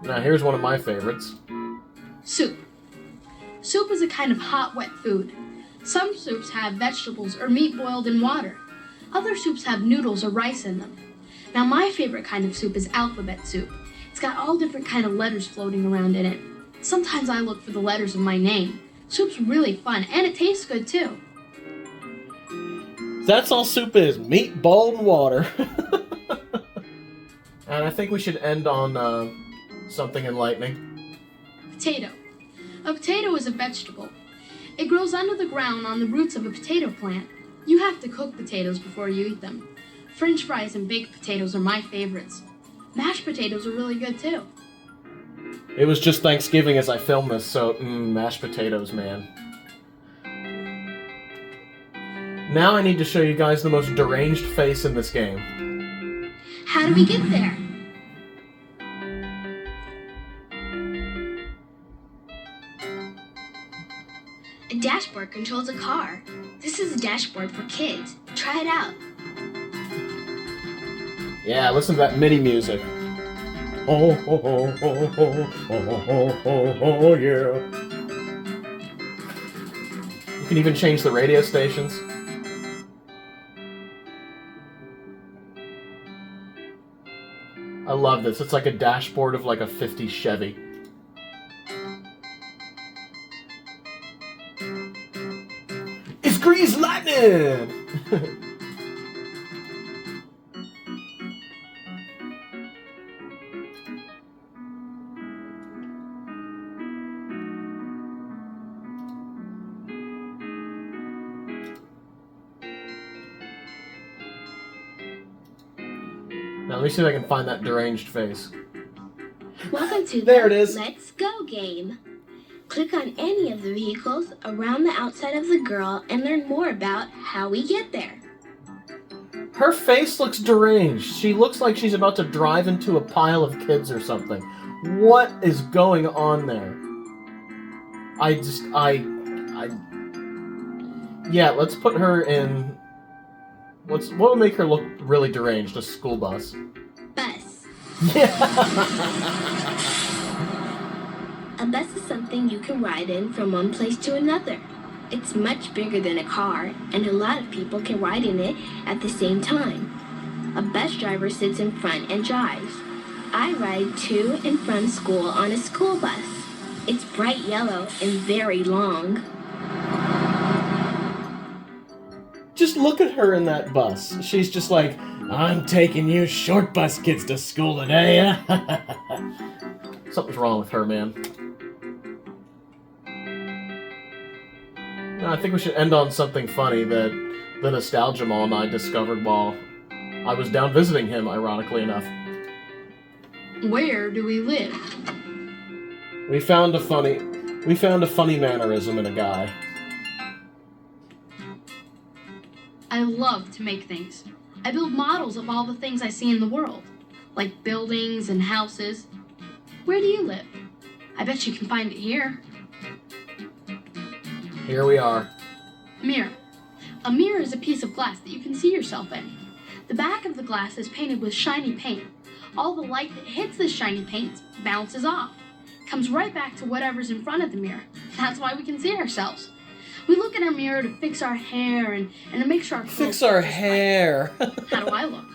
Now here's one of my favorites. Soup. Soup is a kind of hot, wet food. Some soups have vegetables or meat boiled in water. Other soups have noodles or rice in them. Now my favorite kind of soup is alphabet soup. It's got all different kind of letters floating around in it. Sometimes I look for the letters of my name. Soup's really fun, and it tastes good too. That's all soup is. Meat boiled in water. And I think we should end on something enlightening. Potato. A potato is a vegetable. It grows under the ground on the roots of a potato plant. You have to cook potatoes before you eat them. French fries and baked potatoes are my favorites. Mashed potatoes are really good too. It was just Thanksgiving as I filmed this, so mashed potatoes, man. Now I need to show you guys the most deranged face in this game. How do we get there? A dashboard controls a car. This is a dashboard for kids. Try it out. Yeah, listen to that MIDI music. Oh, oh, oh, oh, oh, oh, oh, oh, yeah. You can even change the radio stations. I love this. It's like a dashboard of like a 50 Chevy. It's Grease Lightning! Now let me see if I can find that deranged face. Welcome to There the it is. Let's Go game. Click on any of the vehicles around the outside of the girl and learn more about how we get there. Her face looks deranged. She looks like she's about to drive into a pile of kids or something. What is going on there? Yeah, let's put her in... What would make her look really deranged? A school bus. Bus. Yeah! A bus is something you can ride in from one place to another. It's much bigger than a car, and a lot of people can ride in it at the same time. A bus driver sits in front and drives. I ride to and from school on a school bus. It's bright yellow and very long. Just look at her in that bus. She's just like, I'm taking you short bus kids to school today. Something's wrong with her, man. I think we should end on something funny that the Nostalgia Mall and I discovered while I was down visiting him, ironically enough. Where do we live? We found a funny mannerism in a guy. I love to make things. I build models of all the things I see in the world, like buildings and houses. Where do you live? I bet you can find it here. Here we are. Mirror. A mirror is a piece of glass that you can see yourself in. The back of the glass is painted with shiny paint. All the light that hits this shiny paint bounces off, comes right back to whatever's in front of the mirror. That's why we can see ourselves. We look in our mirror to fix our hair and to make sure our clothes Fix our hair. How do I look?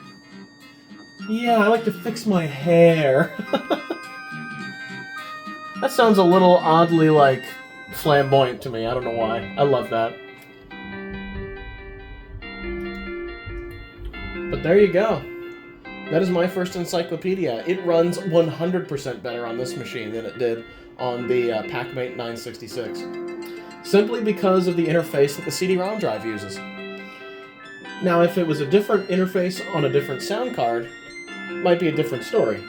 Yeah, I like to fix my hair. That sounds a little oddly, like, flamboyant to me. I don't know why. I love that. But there you go. That is my first encyclopedia. It runs 100% better on this machine than it did on the Packmate 966. Simply because of the interface that the CD-ROM drive uses. Now, if it was a different interface on a different sound card, it might be a different story.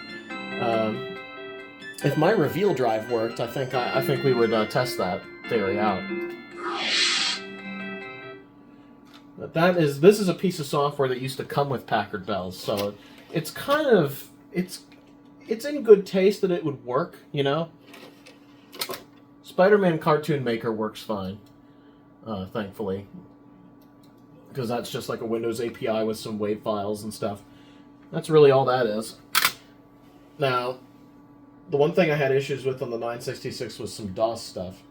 If my reveal drive worked, I think we would test that theory out. But this is a piece of software that used to come with Packard Bells, so it's kind of it's in good taste that it would work, you know. Spider-Man Cartoon Maker works fine, thankfully, because that's just like a Windows API with some WAV files and stuff. That's really all that is. Now, the one thing I had issues with on the 966 was some DOS stuff.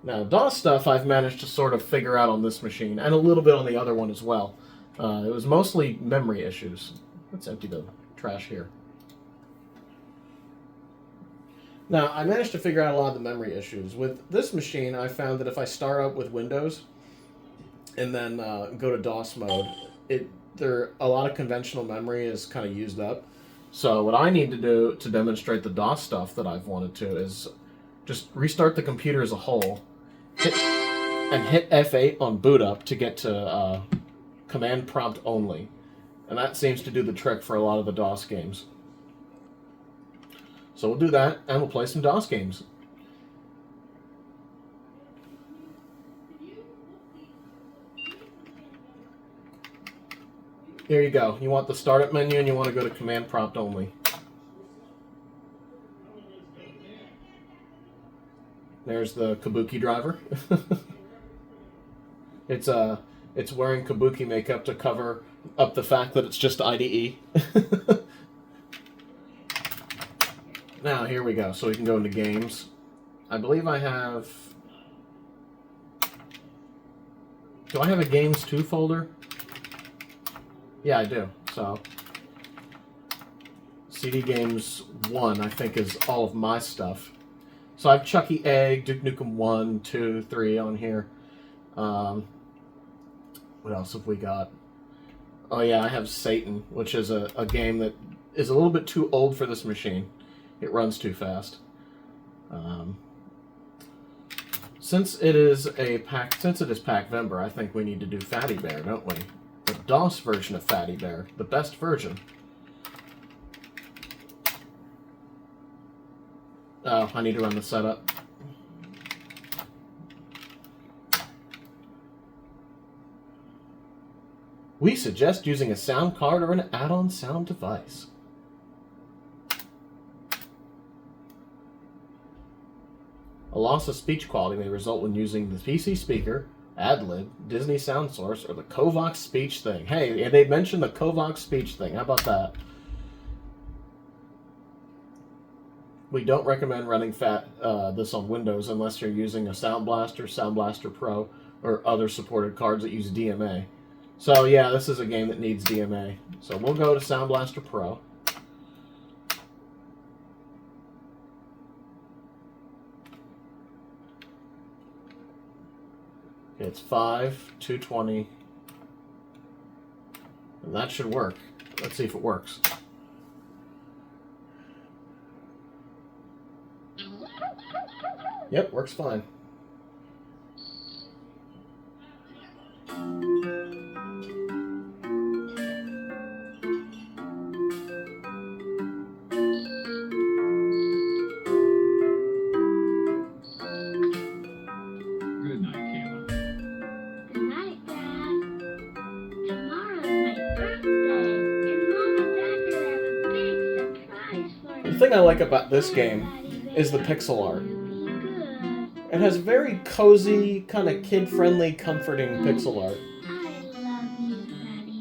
Now, DOS stuff I've managed to sort of figure out on this machine, and a little bit on the other one as well. It was mostly memory issues. Let's empty the trash here. Now, I managed to figure out a lot of the memory issues. With this machine, I found that if I start up with Windows and then go to DOS mode, a lot of conventional memory is kind of used up. So what I need to do to demonstrate the DOS stuff that I've wanted to is just restart the computer as a whole, hit F8 on boot up to get to command prompt only. And that seems to do the trick for a lot of the DOS games. So we'll do that, and we'll play some DOS games. Here you go. You want the startup menu, and you want to go to command prompt only. There's the Kabuki driver. It's wearing Kabuki makeup to cover up the fact that it's just IDE. Now, here we go. So we can go into games. I believe I have... Do I have a Games 2 folder? Yeah, I do. So, CD Games 1, I think, is all of my stuff. So I have Chucky Egg, Duke Nukem 1, 2, 3 on here. What else have we got? Oh yeah, I have Satan, which is a game that is a little bit too old for this machine. It runs too fast. Since it is Packvember, I think we need to do Fatty Bear, don't we? The DOS version of Fatty Bear, the best version. Oh, I need to run the setup. We suggest using a sound card or an add-on sound device. A loss of speech quality may result when using the PC speaker, AdLib, Disney Sound Source, or the Kovacs speech thing. Hey, they mentioned the Kovacs speech thing. How about that? We don't recommend running this on Windows unless you're using a Sound Blaster, Sound Blaster Pro, or other supported cards that use DMA. So yeah, this is a game that needs DMA. So we'll go to Sound Blaster Pro. It's 220. And that should work. Let's see if it works. Yep, works fine. Good night, Kayla. Good night, Dad. Tomorrow's my birthday, and Mom and Dad are gonna have a big surprise for me. The thing I like about this game is the pixel art. It has very cozy, kind of kid-friendly, comforting pixel art. I love you, Daddy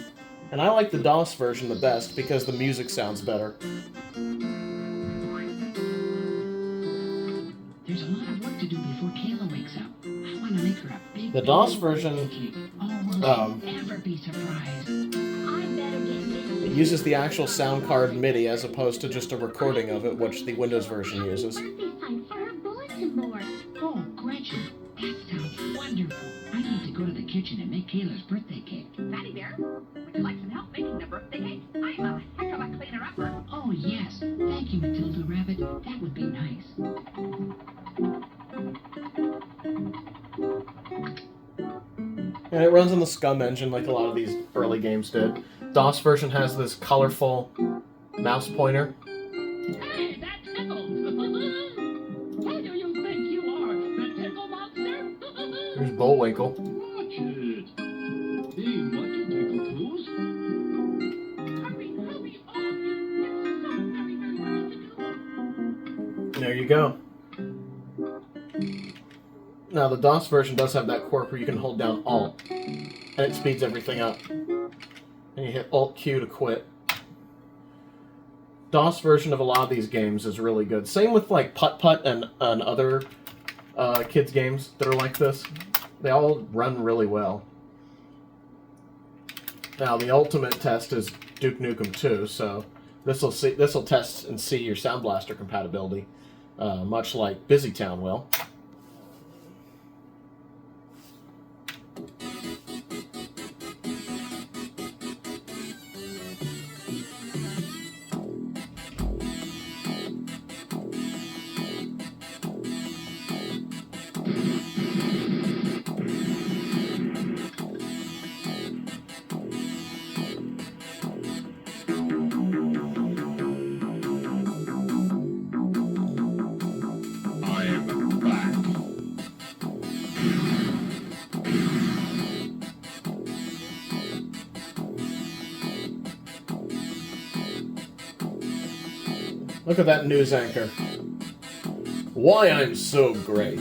Bear. And I like the DOS version the best because the music sounds better. There's a lot of work to do before Kayla wakes up. I want to make her a big The DOS version, cake. Oh, will she ever be surprised? I better get busy. it uses the actual sound card MIDI as opposed to just a recording of it, which the Windows version uses. Birthday time for her bulletin board. Oh, Gretchen, that sounds wonderful. I need to go to the kitchen and make Kayla's birthday cake. Daddy Bear, would you like some help making the birthday cake? I'm a heck of a cleaner-upper. Oh, yes. Thank you, Matilda Rabbit. That would be nice. And it runs on the SCUM engine like a lot of these early games did. DOS version has this colorful mouse pointer. Hey, that tickles! Who do you think you are, the tickle monster? There's Bullwinkle. Watch it. Hey, what you Winkle Toes? Hurry, hurry, all of you! There's so very, very much to do. There you go. Now the DOS version does have that quirk where you can hold down Alt, and it speeds everything up. And you hit Alt-Q to quit. DOS version of a lot of these games is really good. Same with like Putt-Putt and other kids games that are like this. They all run really well. Now the ultimate test is Duke Nukem 2, so this will test and see your Sound Blaster compatibility, much like Busytown will. Look at that news anchor. Why I'm so great.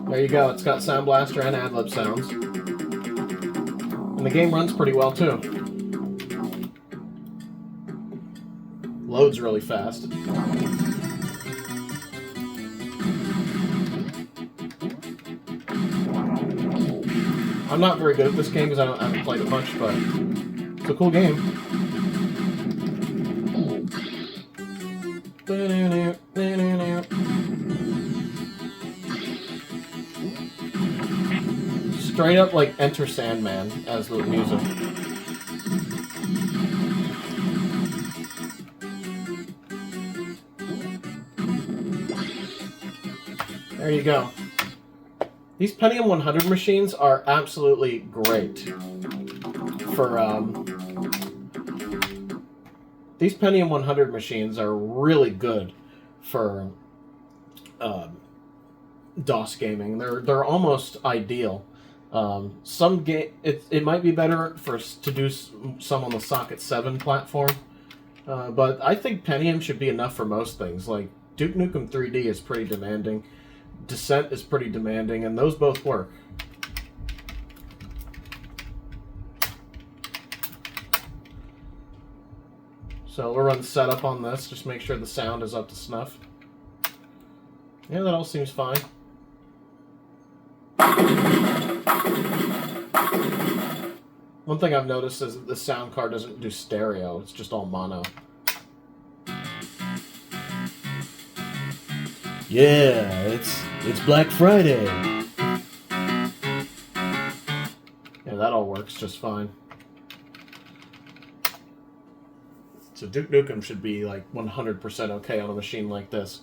There you go, it's got Sound Blaster and ad-lib sounds. And the game runs pretty well too. Loads really fast. I'm not very good at this game because I haven't played it much, but it's a cool game. Straight up like Enter Sandman as the music. There you go. These Pentium 100 machines are absolutely great for these Pentium 100 machines are really good for DOS gaming. They're almost ideal. It might be better to do some on the Socket 7 platform, but I think Pentium should be enough for most things. Like Duke Nukem 3D is pretty demanding. Descent is pretty demanding, and those both work. So we'll run setup on this, just make sure the sound is up to snuff. Yeah, that all seems fine. One thing I've noticed is that the sound card doesn't do stereo. It's just all mono. Yeah, it's Black Friday. Yeah, that all works just fine. So Duke Nukem should be like 100% okay on a machine like this.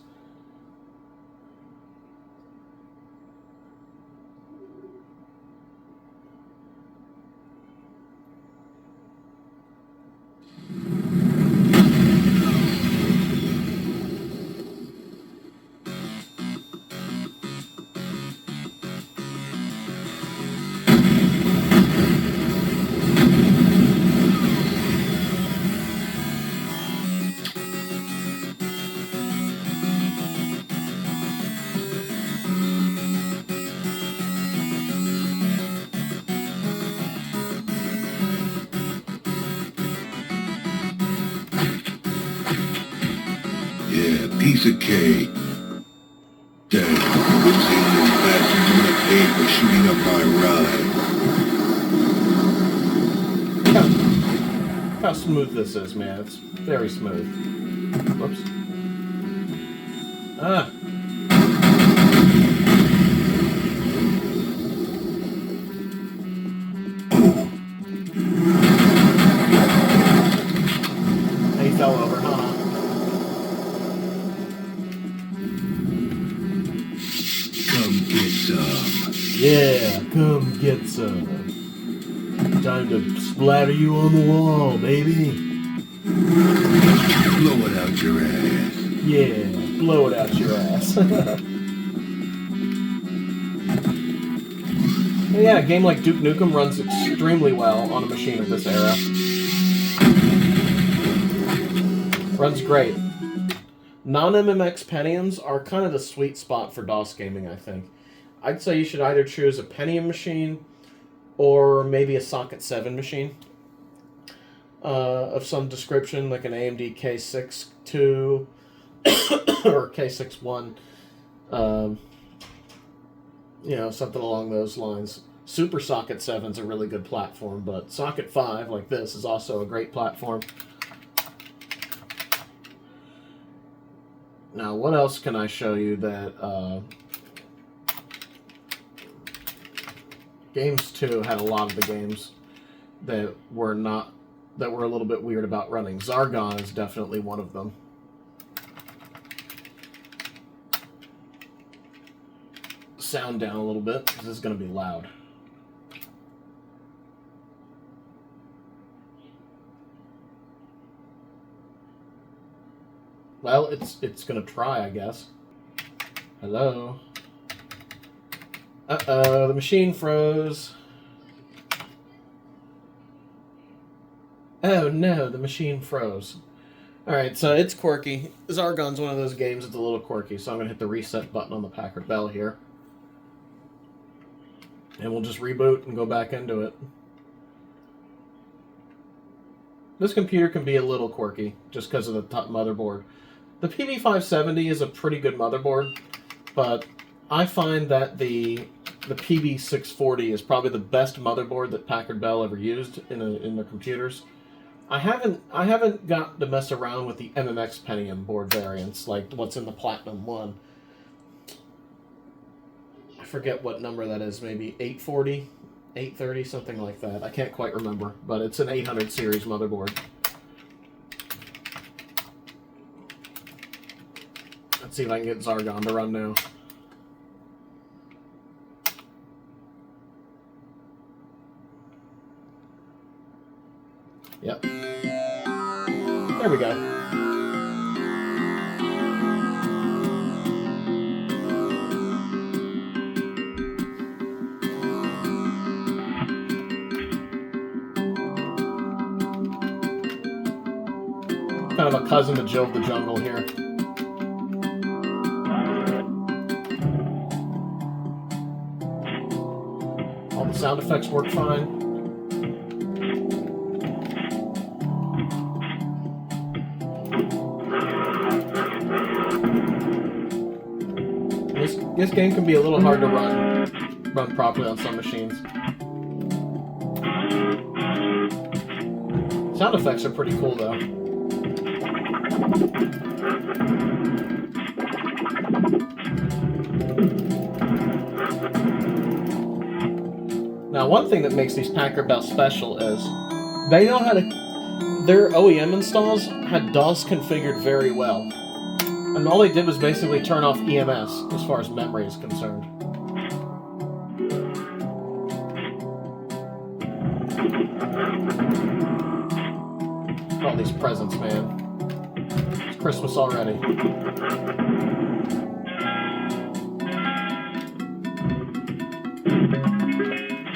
Piece of cake. Dang, those alien bastards would have paid for shooting up my ride. Look how smooth this is, man. It's very smooth. Whoops. Ah. He fell over, huh? Yeah, come get some. Time to splatter you on the wall, baby. Blow it out your ass. Yeah, blow it out your ass. Yeah, a game like Duke Nukem runs extremely well on a machine of this era. Runs great. Non-MMX Pentiums are kind of the sweet spot for DOS gaming, I think. I'd say you should either choose a Pentium machine or maybe a Socket 7 machine of some description, like an AMD K6-2 or K6-1. You know, something along those lines. Super Socket 7's a really good platform, but Socket 5, like this, is also a great platform. Now, what else can I show you that... Games 2 had a lot of the games that were a little bit weird about running. Zargon is definitely one of them. Sound down a little bit, because this is going to be loud. Well, it's going to try, I guess. Hello? Uh-oh, the machine froze. Oh no, the machine froze. Alright, so it's quirky. Zargon's one of those games that's a little quirky, so I'm going to hit the reset button on the Packard Bell here. And we'll just reboot and go back into it. This computer can be a little quirky, just because of the top motherboard. The PB570 is a pretty good motherboard, but I find that the PB640 is probably the best motherboard that Packard Bell ever used in their computers. I haven't got to mess around with the MMX Pentium board variants, like what's in the Platinum one. I forget what number that is, maybe 840, 830, something like that. I can't quite remember, but it's an 800 series motherboard. Let's see if I can get Zargon to run now. Yep. There we go. Kind of a cousin to Joe the Jungle here. All the sound effects work fine. This game can be a little hard to run properly on some machines. Sound effects are pretty cool, though. Now, one thing that makes these Packard Bell special is they know how to... Their OEM installs had DOS configured very well. And all they did was basically turn off EMS as far as memory is concerned. All these presents, man. It's Christmas already.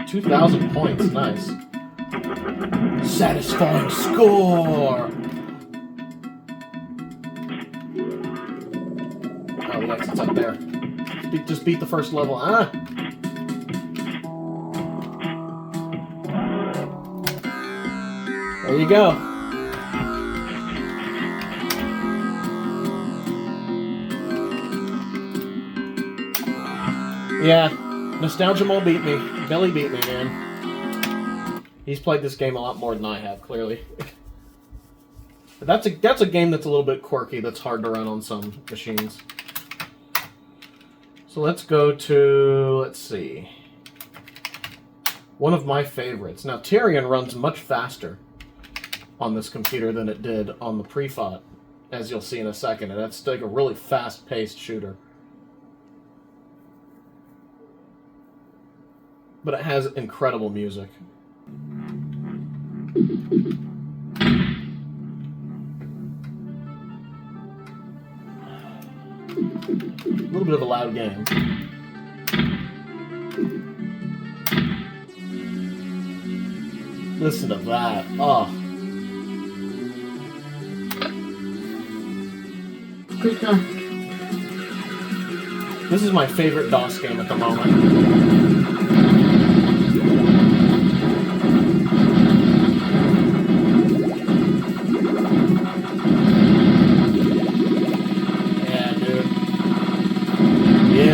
$2,000 points, nice. Satisfying score! Oh, the exit's up there. Just beat the first level, huh? There you go. Yeah, Nostalgia Mole beat me. Billy beat me, man. He's played this game a lot more than I have, clearly. But that's a game that's a little bit quirky, that's hard to run on some machines. So let's go to, let's see, one of my favorites. Now, Tyrion runs much faster on this computer than it did on the pre-fought, as you'll see in a second, and that's like a really fast-paced shooter. But it has incredible music. A little bit of a loud game. Listen to that. Oh. Good luck. This is my favorite DOS game at the moment.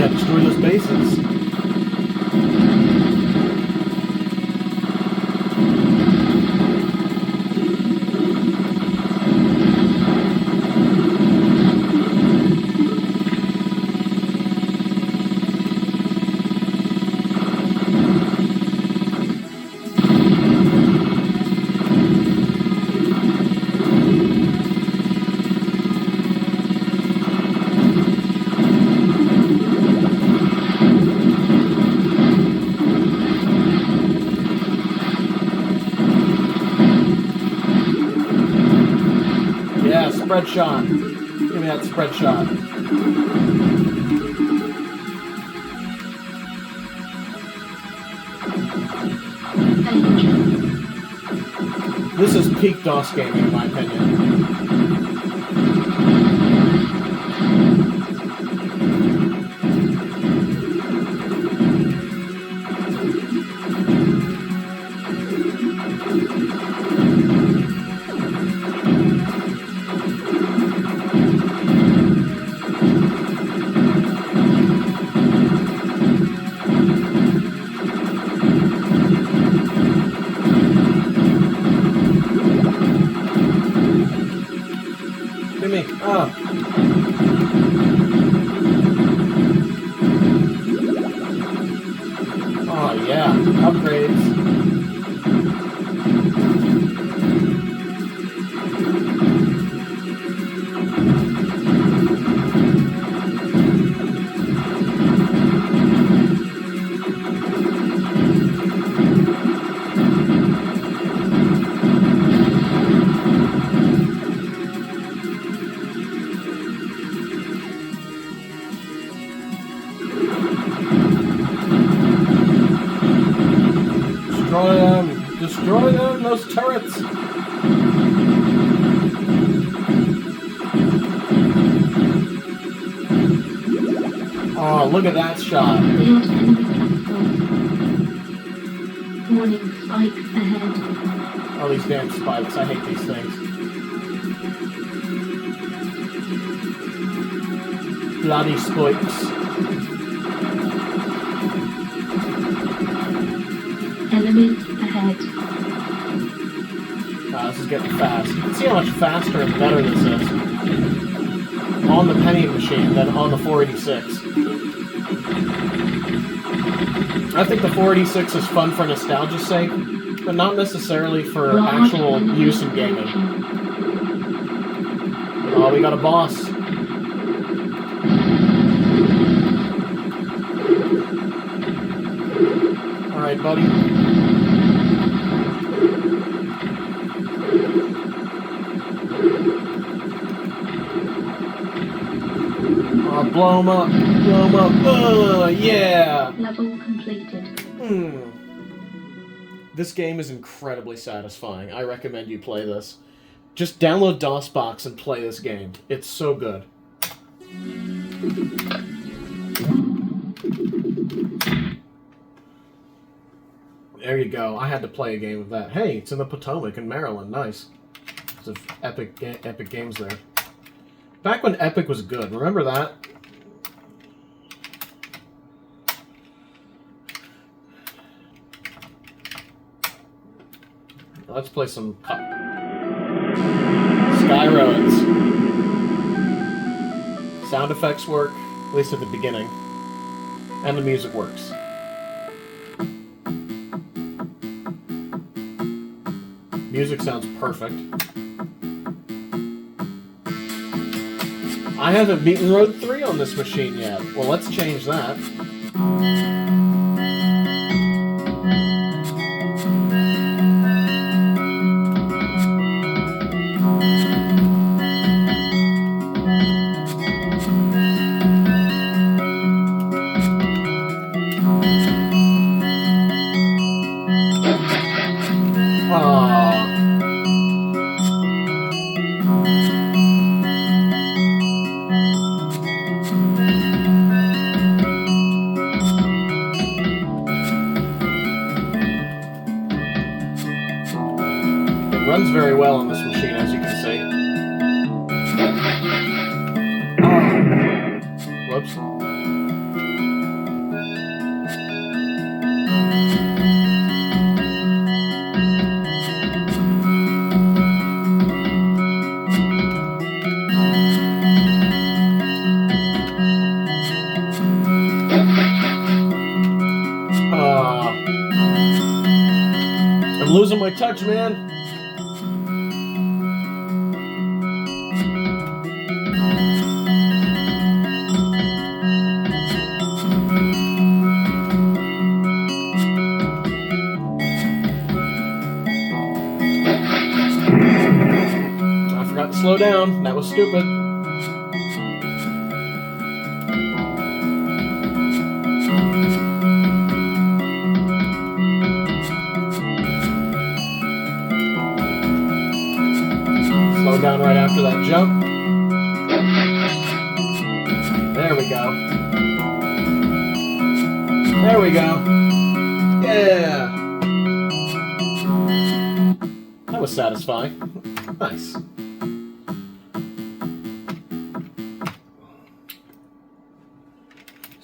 Destroy those bases. Spread shot. Give me that spread shot. This is peak DOS gaming, in my opinion. Oh yeah, upgrades. Destroy them, those turrets! Oh, look at that shot. Cleared enemy platform. Warning, spike ahead. Oh, these damn spikes. I hate these things. Bloody spikes. Enemies ahead. This is getting fast. You can see how much faster and better this is on the Pentium machine than on the 486. I think the 486 is fun for nostalgia's sake, but not necessarily for actual use in gaming. Oh, we got a boss. Alright, buddy. Oh, blow him up. Blow him up. Yeah! Level completed. This game is incredibly satisfying. I recommend you play this. Just download DOSBox and play this game. It's so good. There you go. I had to play a game of that. Hey, it's in the Potomac in Maryland. Nice. It's Epic Games there. Back when Epic was good. Remember that? Let's play some Sky Roads. Sound effects work, at least at the beginning. And the music works. Music sounds perfect. I haven't beaten Road 3 on this machine yet. Well, let's change that. Runs very well on this machine, as you can see. Oh. Whoops. I'm losing my touch, man. Slow down. That was stupid. Slow down right after that jump. There we go. There we go. Yeah. That was satisfying. Nice.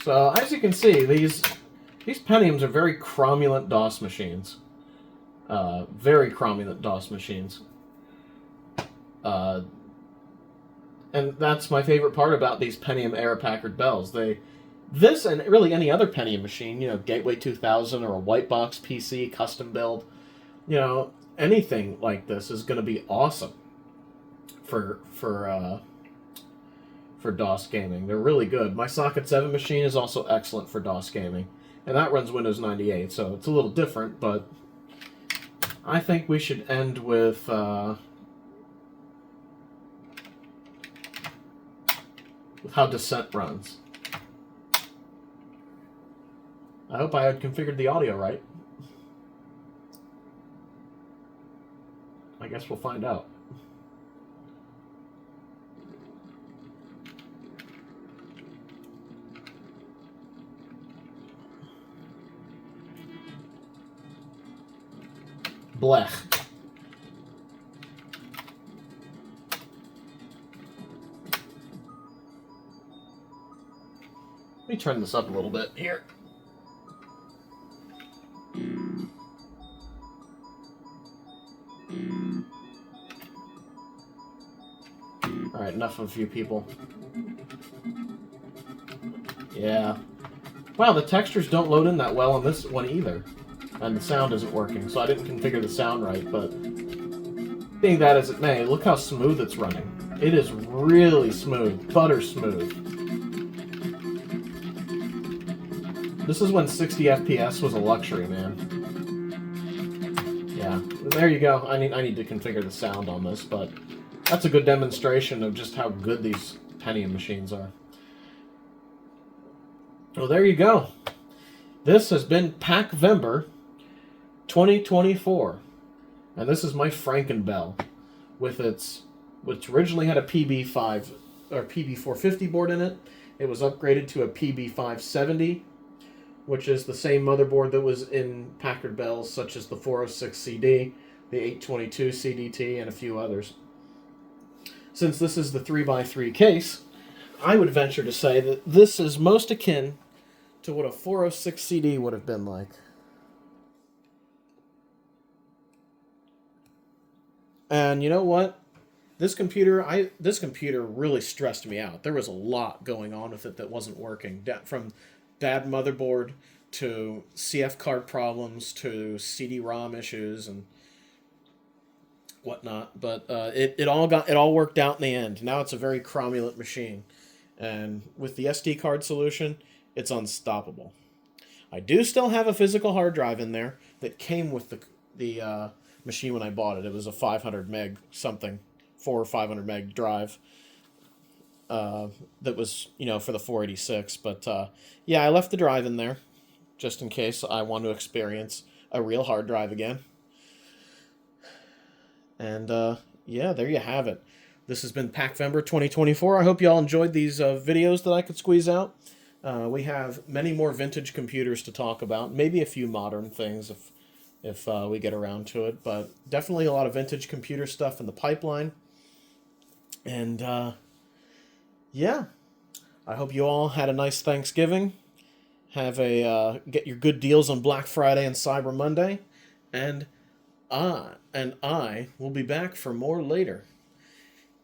So, as you can see, these Pentiums are very cromulent DOS machines. Very cromulent DOS machines. And that's my favorite part about these Pentium-era Packard Bells. This and really any other Pentium machine, you know, Gateway 2000 or a white box PC, custom build, you know, anything like this is going to be awesome for DOS gaming. They're really good. My Socket 7 machine is also excellent for DOS gaming. And that runs Windows 98, so it's a little different, but I think we should end with how Descent runs. I hope I had configured the audio right. I guess we'll find out. Blech. Let me turn this up a little bit here. off of a few people. Yeah. Wow, the textures don't load in that well on this one either. And the sound isn't working, so I didn't configure the sound right, but being that as it may, look how smooth it's running. It is really smooth, butter smooth. This is when 60 FPS was a luxury, man. Yeah, there you go. I need to configure the sound on this, but that's a good demonstration of just how good these Pentium machines are. Well, there you go. This has been Packvember 2024. And this is my Franken Bell with which originally had a PB5 or PB450 board in it. It was upgraded to a PB570, which is the same motherboard that was in Packard Bells, such as the 406 CD, the 822 CDT, and a few others. Since this is the 3x3 case, I would venture to say that this is most akin to what a 406 CD would have been like. And you know what? This computer really stressed me out. There was a lot going on with it that wasn't working. From bad motherboard to CF card problems to CD-ROM issues and whatnot. But it all worked out in the end. Now it's a very cromulent machine. And with the SD card solution, it's unstoppable. I do still have a physical hard drive in there that came with the machine when I bought it. It was a 500 meg something, 400 or 500 meg drive that was, for the 486. But yeah, I left the drive in there just in case I want to experience a real hard drive again. And yeah, there you have it. This has been Packvember 2024. I hope you all enjoyed these videos that I could squeeze out. We have many more vintage computers to talk about, maybe a few modern things if we get around to it, but definitely a lot of vintage computer stuff in the pipeline. And yeah, I hope you all had a nice Thanksgiving. Have get your good deals on Black Friday and Cyber Monday, and I will be back for more later.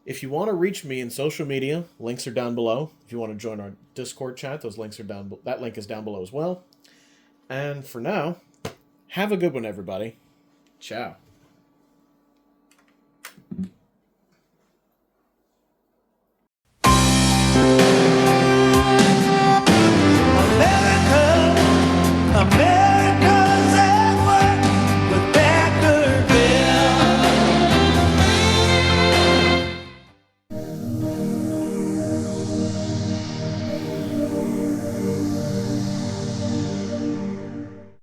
If you want to reach me in social media, links are down below. If you want to join our Discord chat, those links are down. That link is down below as well. And for now, have a good one, everybody. Ciao.